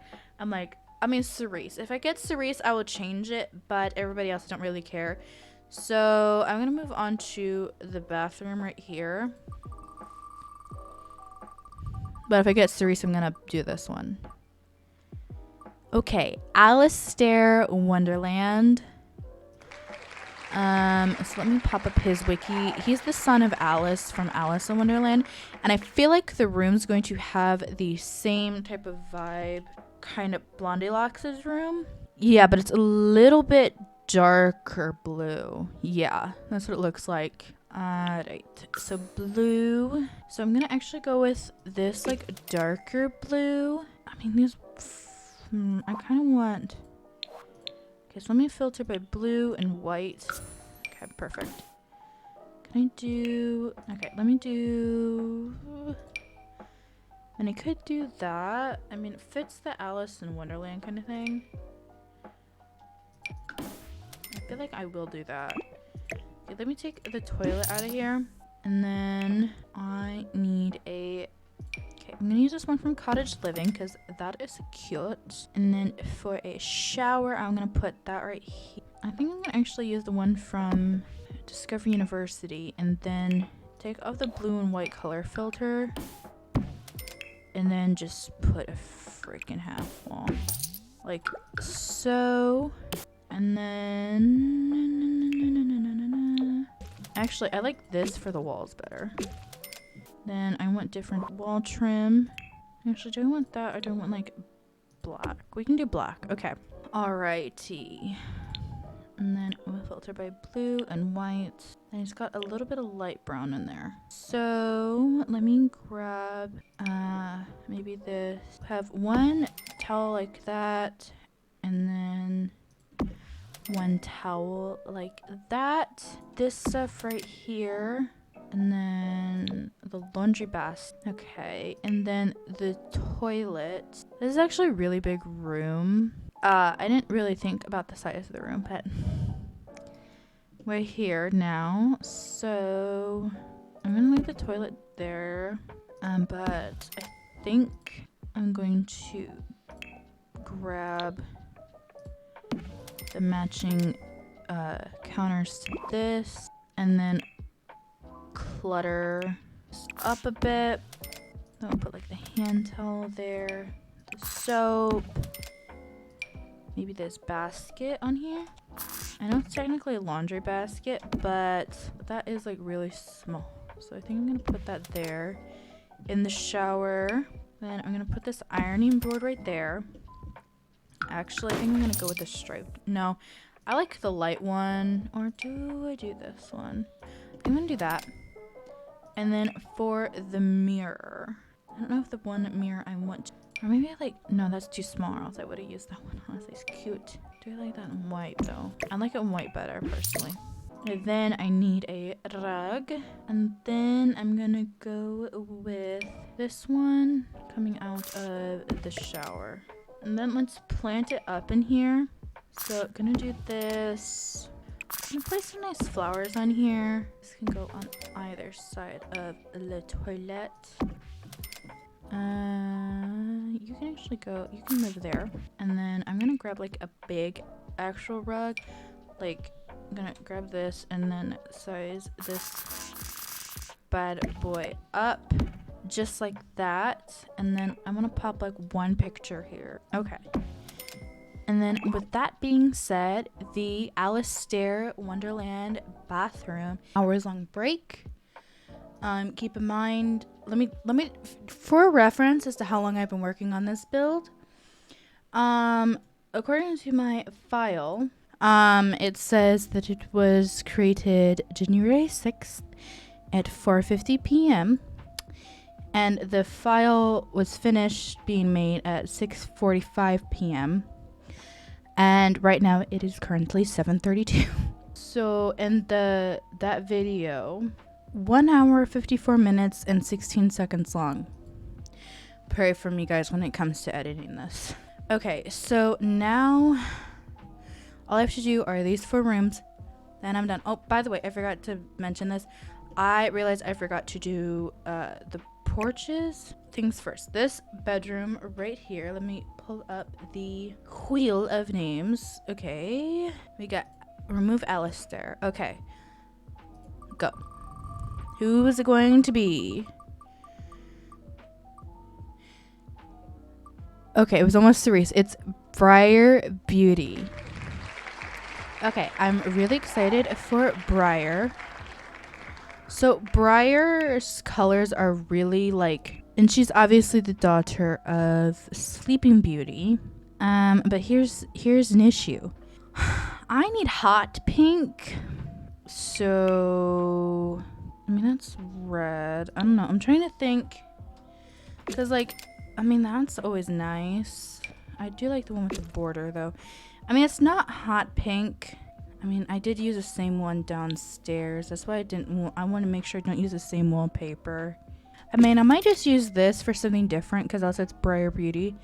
Cerise. If I get Cerise, I will change it, but everybody else I don't really care. So I'm going to move on to the bathroom right here. But if I get Cerise, I'm going to do this one. Okay, Alistair Wonderland. So let me pop up his wiki. He's the son of Alice from Alice in Wonderland. And I feel like the room's going to have the same type of vibe, kind of Blondie room. Yeah, but it's a little bit darker blue. Yeah, that's what it looks like. Alright, so blue. So I'm gonna actually go with this like darker blue. I mean, these, I kind of want, okay, so let me filter by blue and white. Okay, perfect. Can I do, okay, let me do, and I could do that. I mean, it fits the Alice in Wonderland kind of thing. I feel like I will do that. Okay, let me take the toilet out of here. And then I need a, okay, I'm gonna use this one from Cottage Living because that is cute. And then for a shower, I'm gonna put that right here. I think I'm gonna actually use the one from Discovery University and then take off the blue and white color filter and then just put a freaking half wall like so. And then actually I like this for the walls better. Then I want different wall trim. Actually, do I want that or do I want like black? We can do black. Okay. Alrighty. And then we'll filter by blue and white. And it's got a little bit of light brown in there. So let me grab maybe this. Have one towel like that. And then one towel like that. This stuff right here. And then the laundry basket. Okay. And then the toilet. This is actually a really big room. I didn't really think about the size of the room, but we're here now. So I'm gonna leave the toilet there. But I think I'm going to grab the matching counters to this and then clutter this up a bit. Then we'll put like the hand towel there, the soap, maybe this basket on here. I know it's technically a laundry basket, but that is like really small. So I think I'm gonna put that there in the shower. Then I'm gonna put this ironing board right there. Actually, I think I'm gonna go with the stripe. No, I like the light one. Or do I do this one? I'm gonna do that. And then for the mirror, I don't know if the one mirror I want, or maybe I like, no, that's too small, or else I would have used that one. Honestly, it's cute. Do I like that in white though? I like it in white better, personally. And then I need a rug, and then I'm gonna go with this one coming out of the shower. And then let's plant it up in here. So gonna do this. I'm gonna place some nice flowers on here. This can go on either side of the toilet. You can actually go, you can move there. And then I'm gonna grab like a big actual rug. Like, I'm gonna grab this and then size this bad boy up. Just like that. And then I'm gonna pop like one picture here. Okay. And then with that being said, the Alistair Wonderland bathroom hours-long break. Keep in mind, let me for reference as to how long I've been working on this build. According to my file, it says that it was created January 6th at 4:50 p.m. and the file was finished being made at 6:45 p.m. And right now it is currently 7:32. So in that video, 1 hour, 54 minutes, and 16 seconds long. Pray for me, guys, when it comes to editing this. Okay, so now all I have to do are these 4 rooms. Then I'm done. Oh, by the way, I forgot to mention this. I realized I forgot to do the porches. Things first. This bedroom right here. Let me pull up the wheel of names. Okay. We got remove Alistair. Okay. Go. Who is it going to be? Okay, it was almost Cerise. It's Briar Beauty. Okay, I'm really excited for Briar. So Briar's colors are really like, and she's obviously the daughter of Sleeping Beauty. But here's an issue. I need hot pink. So, I mean, that's red. I don't know. I'm trying to think. Because, like, I mean, that's always nice. I do like the one with the border, though. I mean, it's not hot pink. I mean, I did use the same one downstairs. That's why I want to make sure I don't use the same wallpaper. I mean, I might just use this for something different because also it's Briar Beauty.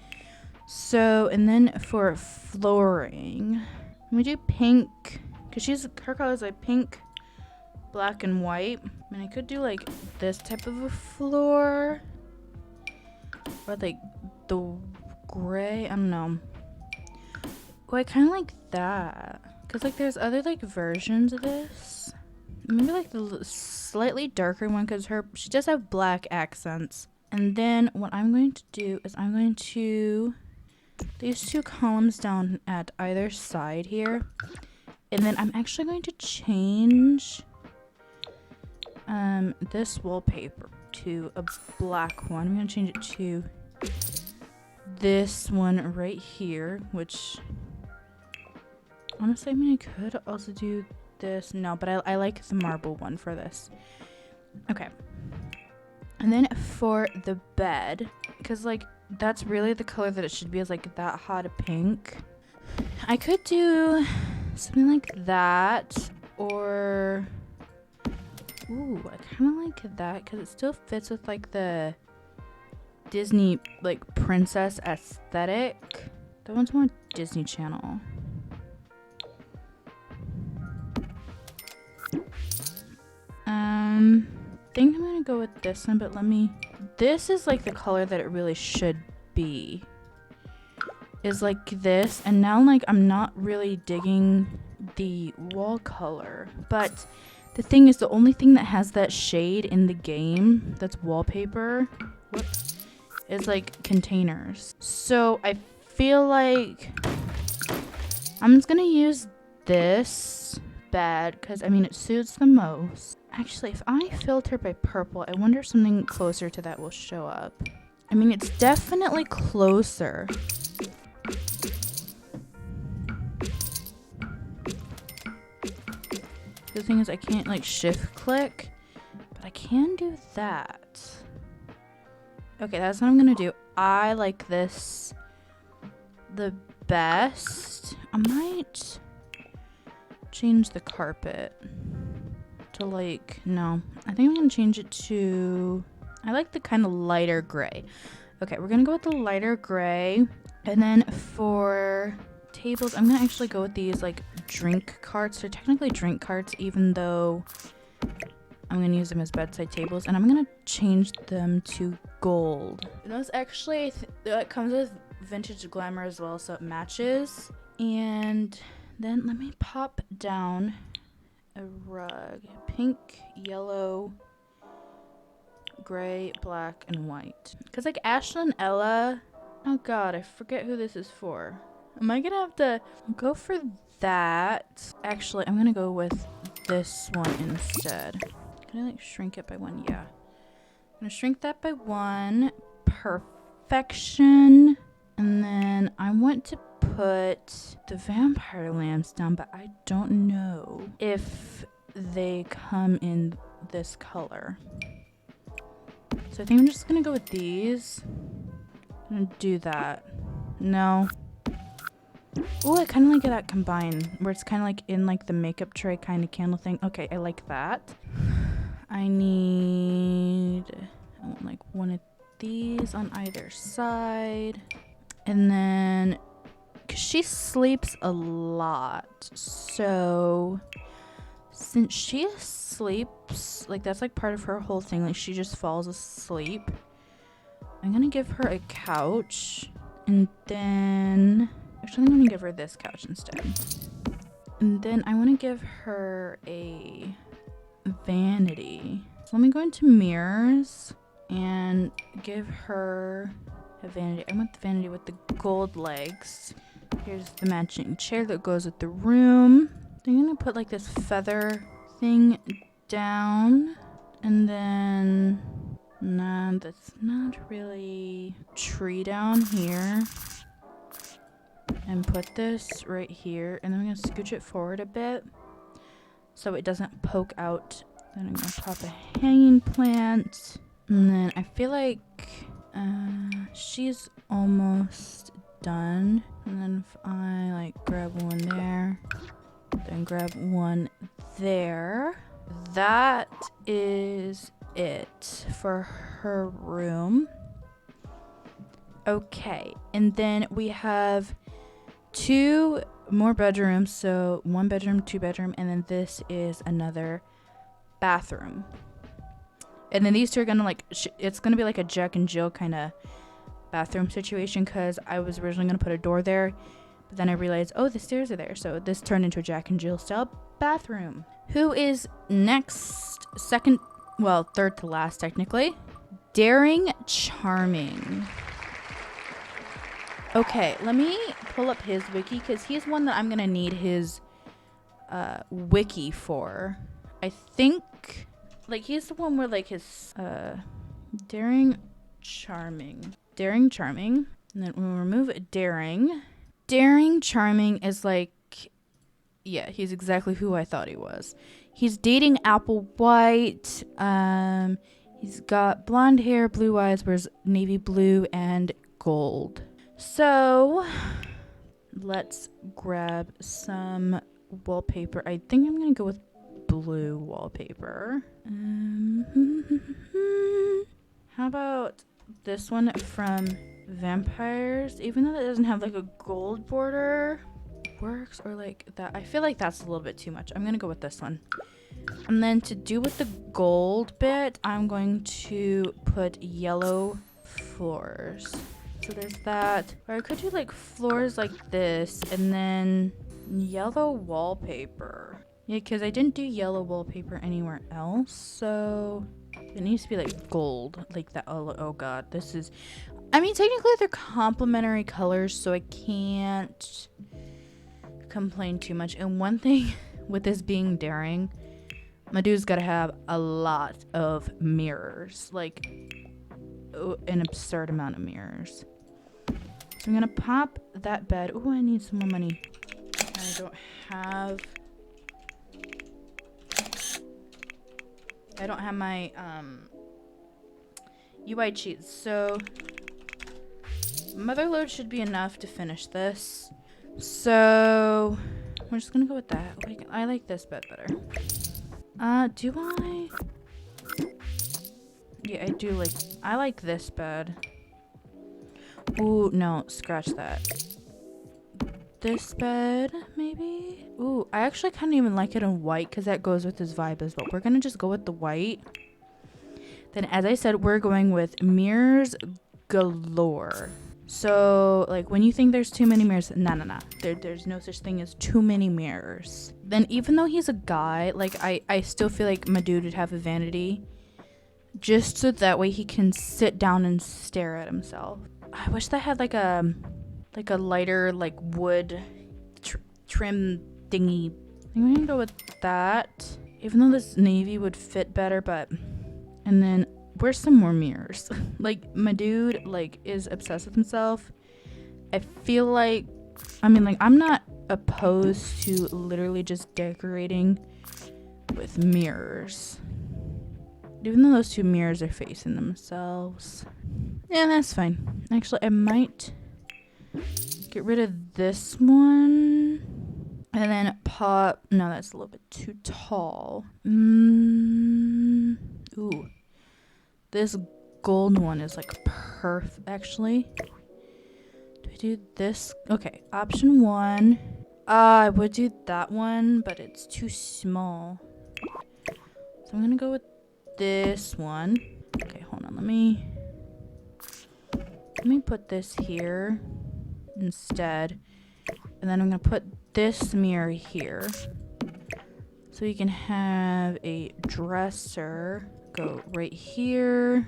So, and then for flooring, let me do pink. Because her color is like pink, black, and white. I mean, I could do like this type of a floor. Or like the gray, I don't know. Oh, I kind of like that. Because like there's other like versions of this. Maybe like the slightly darker one because she does have black accents. And then what I'm going to do is I'm going to these 2 columns down at either side here. And then I'm actually going to change this wallpaper to a black one. I'm going to change it to this one right here, which honestly, I mean, I could also do this. No, but I like the marble one for this. Okay. And then for the bed, because like that's really the color that it should be, is like that hot pink. I could do something like that, or ooh, I kind of like that because it still fits with like the Disney like princess aesthetic. That one's more Disney Channel. I think I'm gonna go with this one, but this is like the color that it really should be. Is like this, and now like I'm not really digging the wall color, but the thing is, the only thing that has that shade in the game that's wallpaper, whoops, is like containers. So I feel like I'm just gonna use this bed because I mean it suits the most. Actually, if I filter by purple, I wonder if something closer to that will show up. I mean, it's definitely closer. The thing is I can't like shift click, but I can do that. Okay, that's what I'm gonna do. I like this the best. I might change the carpet to like, no, I think I'm gonna change it to, I like the kind of lighter gray. Okay, we're gonna go with the lighter gray. And then for tables, I'm gonna actually go with these like drink carts. They're technically drink carts, even though I'm gonna use them as bedside tables, and I'm gonna change them to gold. And those actually, it comes with vintage glamour as well, so it matches. And then let me pop down a rug. Pink, yellow, gray, black, and white. Because like Ashley and Ella, oh god, I forget who this is for. Am I gonna have to go for that? Actually, I'm gonna go with this one instead. Can I like shrink it by 1? Yeah. I'm gonna shrink that by 1. Perfection. And then I want to put the vampire lamps down, but I don't know if they come in this color. So I think I'm just gonna go with these. I'm gonna do that. No. Oh, I kind of like that combined, where it's kind of like in like the makeup tray kind of candle thing. Okay, I like that. I want like one of these on either side. And then, cause she sleeps a lot, so since she sleeps, like that's like part of her whole thing, like she just falls asleep, I'm gonna give her a couch, and then actually I'm gonna give her this couch instead. And then I want to give her a vanity. So let me go into mirrors and give her a vanity. I want the vanity with the gold legs. Here's the matching chair that goes with the room. I'm gonna put like this feather thing down, and then nah, that's not really tree down here. And put this right here, and then I'm gonna scooch it forward a bit so it doesn't poke out. Then I'm gonna pop a hanging plant, and then I feel like she's almost done. And then if I like grab one there, then grab one there, that is it for her room. Okay, and then we have 2 more bedrooms, so 1 bedroom, 2 bedroom, and then this is another bathroom. And then these 2 are gonna like it's gonna be like a Jack and Jill kind of bathroom situation, because I was originally gonna put a door there, but then I realized, oh, the stairs are there, so this turned into a Jack and Jill style bathroom. Who is next? Second, well, third to last technically. Daring Charming. Okay, let me pull up his wiki, because he's one that I'm gonna need his wiki for. I think like he's the one where like his Daring Charming, and then we'll remove Daring Charming is like, yeah, he's exactly who I thought he was. He's dating Apple White. He's got blonde hair, blue eyes, wears navy blue and gold. So let's grab some wallpaper. I think I'm gonna go with blue wallpaper. How about this one from Vampires? Even though that doesn't have like a gold border, works, or like that. I feel like that's a little bit too much. I'm gonna go with this one. And then to do with the gold bit, I'm going to put yellow floors. So there's that. Or I could do like floors like this, and then yellow wallpaper. Yeah, because I didn't do yellow wallpaper anywhere else, so it needs to be like gold, like that. Oh god, this is, I mean, technically they're complementary colors, so I can't complain too much. And one thing with this being daring, my dude's gotta have a lot of mirrors, like an absurd amount of mirrors. So I'm gonna pop that bed. Oh, I need some more money. I don't have I don't have my UI cheats, so motherload should be enough to finish this. So we're just gonna go with that. I like this bed better. Do I? Yeah, I like this bed. Ooh, no, scratch that. This bed, maybe? Ooh, I actually kind of even like it in white because that goes with his vibe as well. We're gonna just go with the white. Then, as I said, we're going with mirrors galore. So, like, when you think there's too many mirrors, no. There's no such thing as too many mirrors. Then, even though he's a guy, like, I still feel like my dude would have a vanity. Just so that way he can sit down and stare at himself. I wish that had, like a lighter, like, wood trim thingy. I'm gonna go with that. Even though this navy would fit better, but... And then, where's some more mirrors? Like, my dude, like, is obsessed with himself. I feel like... I mean, like, I'm not opposed to literally just decorating with mirrors. Even though those two mirrors are facing themselves. Yeah, that's fine. Actually, I might get rid of this one. And then pop... No, that's a little bit too tall. Ooh. This gold one is like perfect, actually. Do we do this? Okay, option 1. I would do that one, but it's too small. So I'm gonna go with this one. Okay, hold on. Let me put this here instead. And then I'm gonna put this mirror here. So you can have a dresser go right here.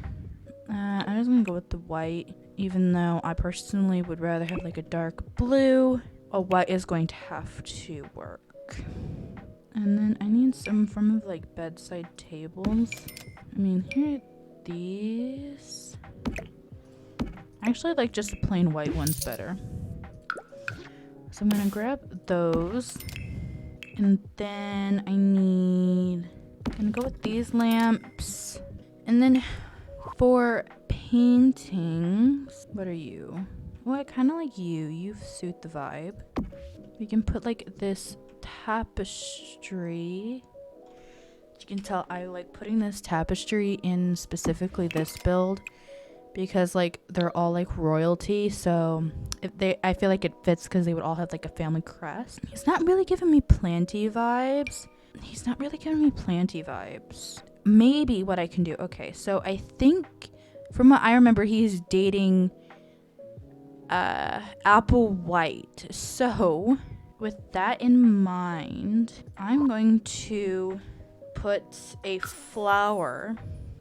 I'm just gonna go with the white, even though I personally would rather have like a dark blue. A white is going to have to work. And then I need some form of like bedside tables. I mean, here are these. I actually like just the plain white ones better. So I'm gonna grab those. And then I'm gonna go with these lamps. And then for paintings, what are you? Well, I kind of like you. You suit the vibe. We can put like this tapestry. You can tell I like putting this tapestry in specifically this build because like they're all like royalty, so I feel like it fits because they would all have like a family crest. He's not really giving me planty vibes. Maybe what I can do. Okay, so I think from what I remember, he's dating Apple White. So with that in mind, I'm going to put a flower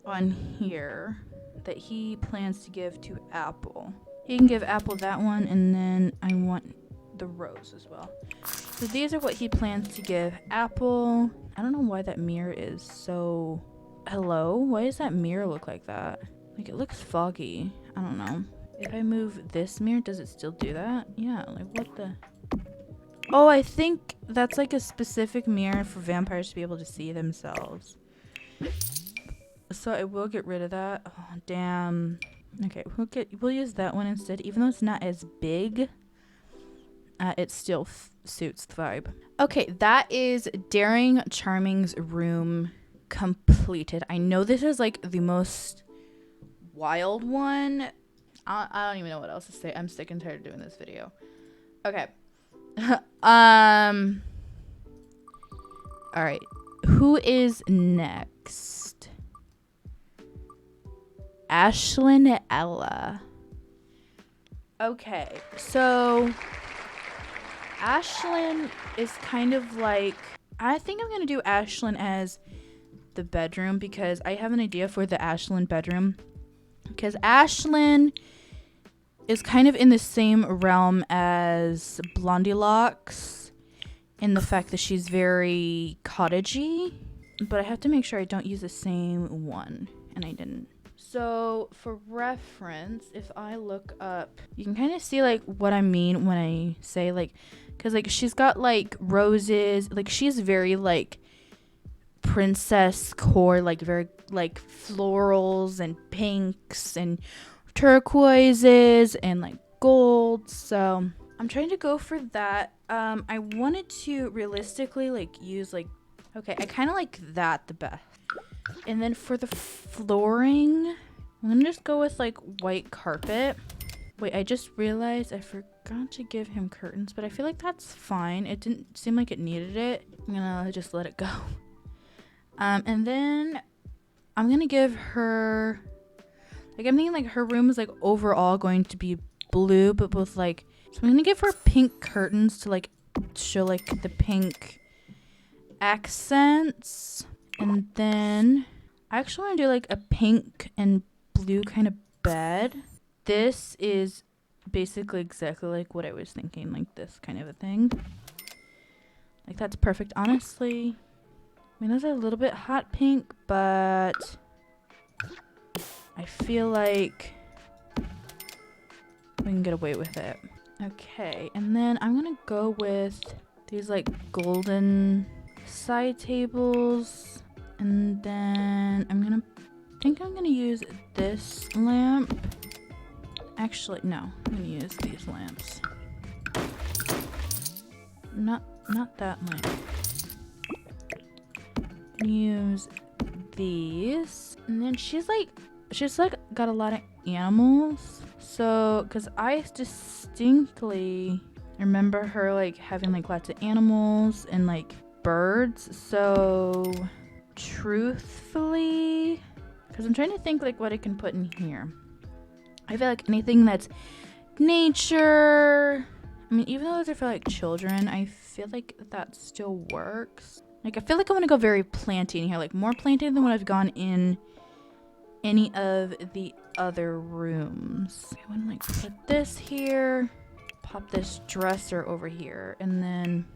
on here that he plans to give to Apple. He can give Apple that one, and then I want the rose as well. So these are what he plans to give Apple. I don't know why that mirror is so... Hello? Why does that mirror look like that? Like, it looks foggy. I don't know. If I move this mirror, does it still do that? Yeah, like what the... Oh, I think that's like a specific mirror for vampires to be able to see themselves. So I will get rid of that. Oh, damn. Okay, we'll use that one instead. Even though it's not as big, it still suits the vibe. Okay, that is Daring Charming's room completed. I know this is like the most wild one. I don't even know what else to say. I'm sick and tired of doing this video. Okay. All right. Who is next? Ashlyn Ella. Okay, so Ashlyn is kind of like... I think I'm going to do Ashlyn as the bedroom because I have an idea for the Ashlyn bedroom. Because Ashlyn is kind of in the same realm as Blondie in the fact that she's very cottagey. But I have to make sure I don't use the same one. And I didn't. So for reference, if I look up, you can kind of see like what I mean when I say like, because like she's got like roses, like she's very like princess core, like very like florals and pinks and turquoises and like gold. So I'm trying to go for that. I wanted to realistically like use like, okay, I kind of like that the best. And then for the flooring, I'm gonna just go with like white carpet. Wait, I just realized I forgot to give him curtains, but I feel like that's fine. It didn't seem like it needed it. I'm gonna just let it go. And then I'm gonna give her, like, I'm thinking like her room is like overall going to be blue, but with like, so I'm gonna give her pink curtains to like show like the pink accents. And then I actually want to do like a pink and blue kind of bed. This is basically exactly like what I was thinking, like this kind of a thing. Like that's perfect, honestly. I mean, those are a little bit hot pink, but I feel like we can get away with it. Okay, and then I'm gonna go with these like golden side tables. And then I think I'm gonna use this lamp. Actually, no, I'm gonna use these lamps. Not that lamp. Use these. And then she's like got a lot of animals. So, cause I distinctly remember her like having like lots of animals and like birds. So truthfully, because I'm trying to think like what I can put in here. I feel like anything that's nature, I mean, even though those are for like children, I feel like that still works. Like I feel like I want to go very planty in here, like more planty than what I've gone in any of the other rooms. I want to like put this here, pop this dresser over here, and then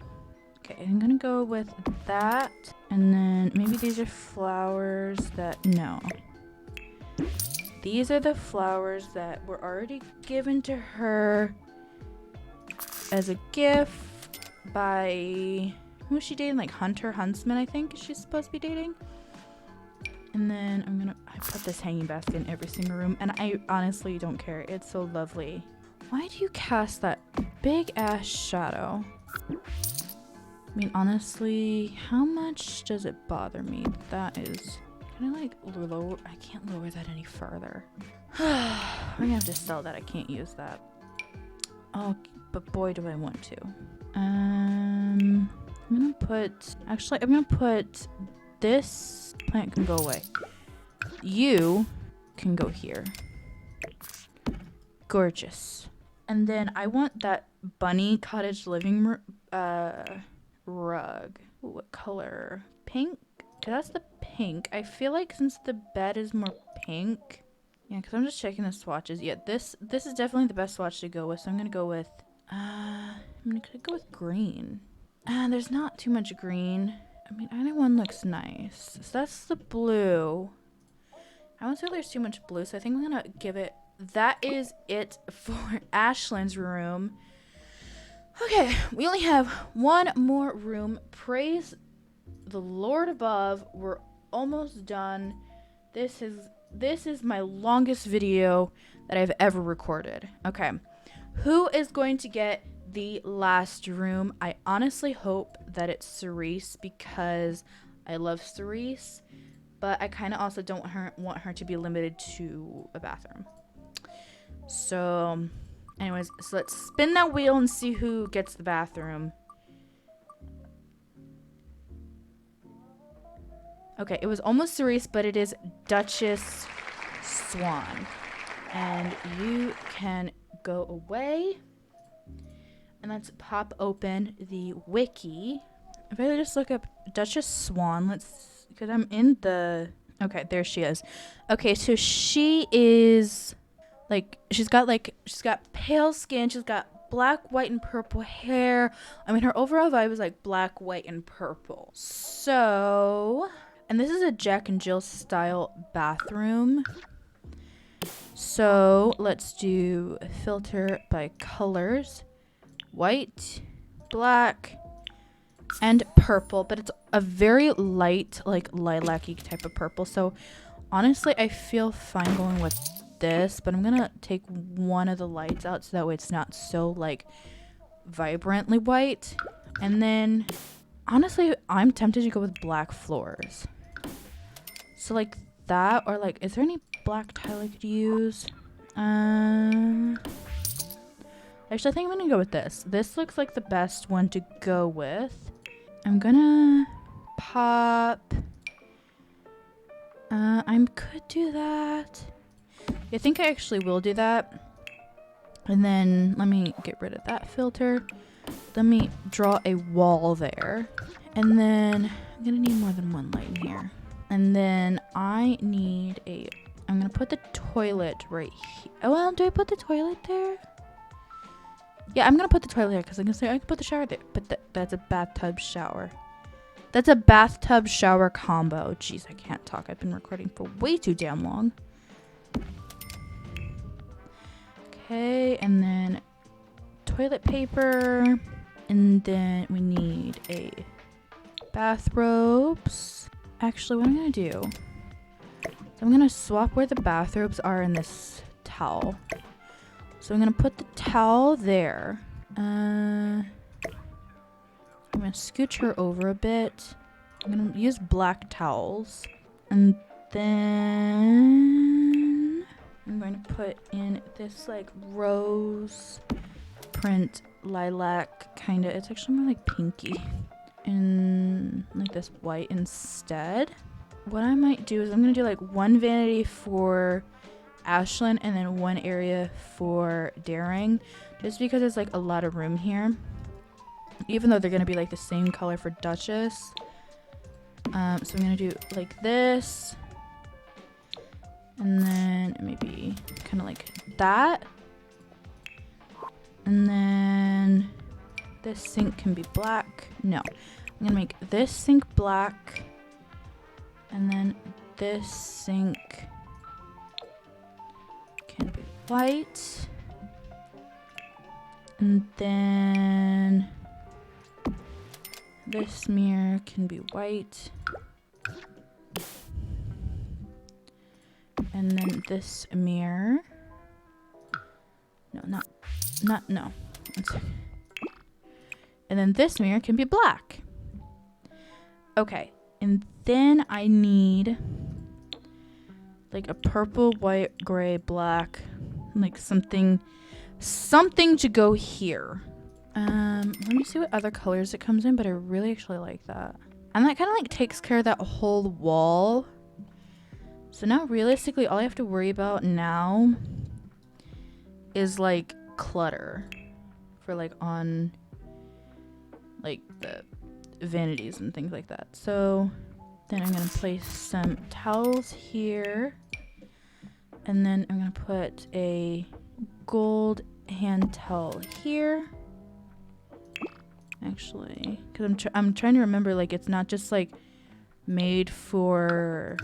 okay, I'm gonna go with that. And then maybe these are flowers that, no. These are the flowers that were already given to her as a gift by, who is she dating? Like Hunter Huntsman, I think she's supposed to be dating. And then I put this hanging basket in every single room, and I honestly don't care. It's so lovely. Why do you cast that big ass shadow? I mean, honestly, how much does it bother me? That is, can I like lower? I can't lower that any further. I'm gonna have to sell that. I can't use that. Oh, but boy, do I want to. I'm gonna put this plant can go away. You can go here. Gorgeous. And then I want that bunny cottage living rug. Ooh, what color? Pink? That's the pink. I feel like since the bed is more pink. Yeah, because I'm just checking the swatches. Yeah, this is definitely the best swatch to go with. So I'm gonna go with go with green. There's not too much green. I mean, either one looks nice. So that's the blue. I don't feel there's too much blue, so I think I'm gonna give it. That is it for Ashlyn's room. Okay, we only have one more room. Praise the Lord above. We're almost done. This is my longest video that I've ever recorded. Okay, who is going to get the last room? I honestly hope that it's Cerise because I love Cerise, but I kind of also don't want her to be limited to a bathroom. So anyways, so let's spin that wheel and see who gets the bathroom. Okay, it was almost Cerise, but it is Duchess Swan. And you can go away. And let's pop open the wiki. If I just look up Duchess Swan, because I'm in the, okay, there she is. Okay, so she is, she's got pale skin, she's got black, white, and purple hair. I mean, her overall vibe is like black, white, and purple. So, and this is a Jack and Jill style bathroom. So let's do filter by colors. White, black, and purple, but it's a very light, like lilac-y type of purple. So honestly, I feel fine going with this, but I'm gonna take one of the lights out so that way it's not so like vibrantly white. And then honestly, I'm tempted to go with black floors. So like that, or like, is there any black tile I could use? Actually, I think I'm gonna go with this. This looks like the best one to go with. I'm gonna pop. I could do that. I think I actually will do that. And then let me get rid of that filter. Let me draw a wall there. And then I'm gonna need more than one light in here. And then I need I'm gonna put the toilet right here. Oh, well, do I put the toilet there? Yeah, I'm gonna put the toilet here because I'm gonna say I can put the shower there. But that's a bathtub shower. That's a bathtub shower combo. Jeez, I can't talk. I've been recording for way too damn long. Okay, and then toilet paper. And then we need a bathrobes. Actually, what I'm gonna do is I'm gonna swap where the bathrobes are in this towel. So I'm gonna put the towel there. I'm gonna scooch her over a bit. I'm gonna use black towels. And then I'm going to put in this like rose print lilac kind of. It's actually more like pinky. And like this white instead. What I might do is I'm gonna do like one vanity for Ashlyn and then one area for Daring, just because it's like a lot of room here, even though they're gonna be like the same color for Duchess. So I'm gonna do like this, and then maybe kind of like that, and then this sink can be black. No, I'm gonna make this sink black, and then this sink can be white, and then this mirror can be white, and then this mirror, no. One second. And then this mirror can be black. Okay, and then I need like a purple, white, gray, black, like something to go here. Let me see what other colors it comes in, but I really actually like that. And that kind of like takes care of that whole wall. So now realistically, all I have to worry about now is like clutter for like on like the vanities and things like that. So then I'm gonna place some towels here, and then I'm gonna put a gold hand towel here. Actually, because I'm trying to remember, like it's not just like made for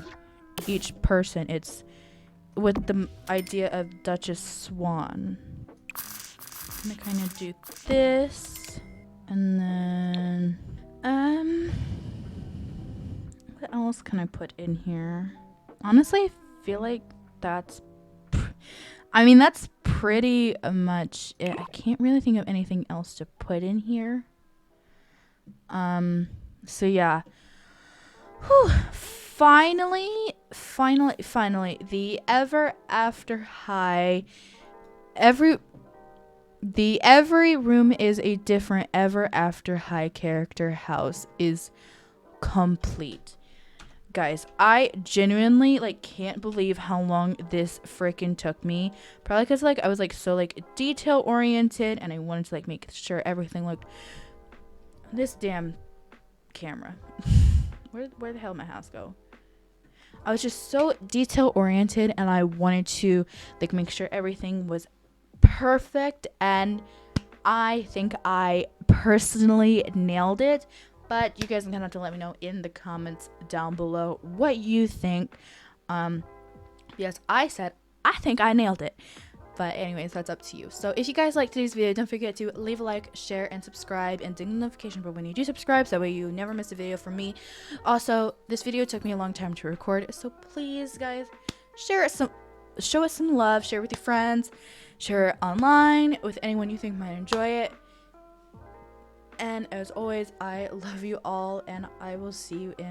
each person. It's with the idea of Duchess Swan. I'm gonna kind of do this, and then what else can I put in here? Honestly, I feel like that's pretty much it. I can't really think of anything else to put in here. So yeah. Whew. Finally, the ever after high. The every room is a different ever after high character house is complete. Guys, I genuinely like can't believe how long this freaking took me. Probably because like I was like so like detail oriented, and I wanted to like make sure everything looked. This damn camera. Where the hell did my house go? I was just so detail oriented, and I wanted to like make sure everything was perfect, and I think I personally nailed it. But you guys are gonna have to let me know in the comments down below what you think. Because I said I think I nailed it. But anyways, that's up to you. So if you guys like today's video, don't forget to leave a like, share, and subscribe, and ding the notification bell when you do subscribe, so that way you never miss a video from me. Also, this video took me a long time to record, so please, guys, show it some love, share it with your friends, share it online with anyone you think might enjoy it. And as always, I love you all, and I will see you in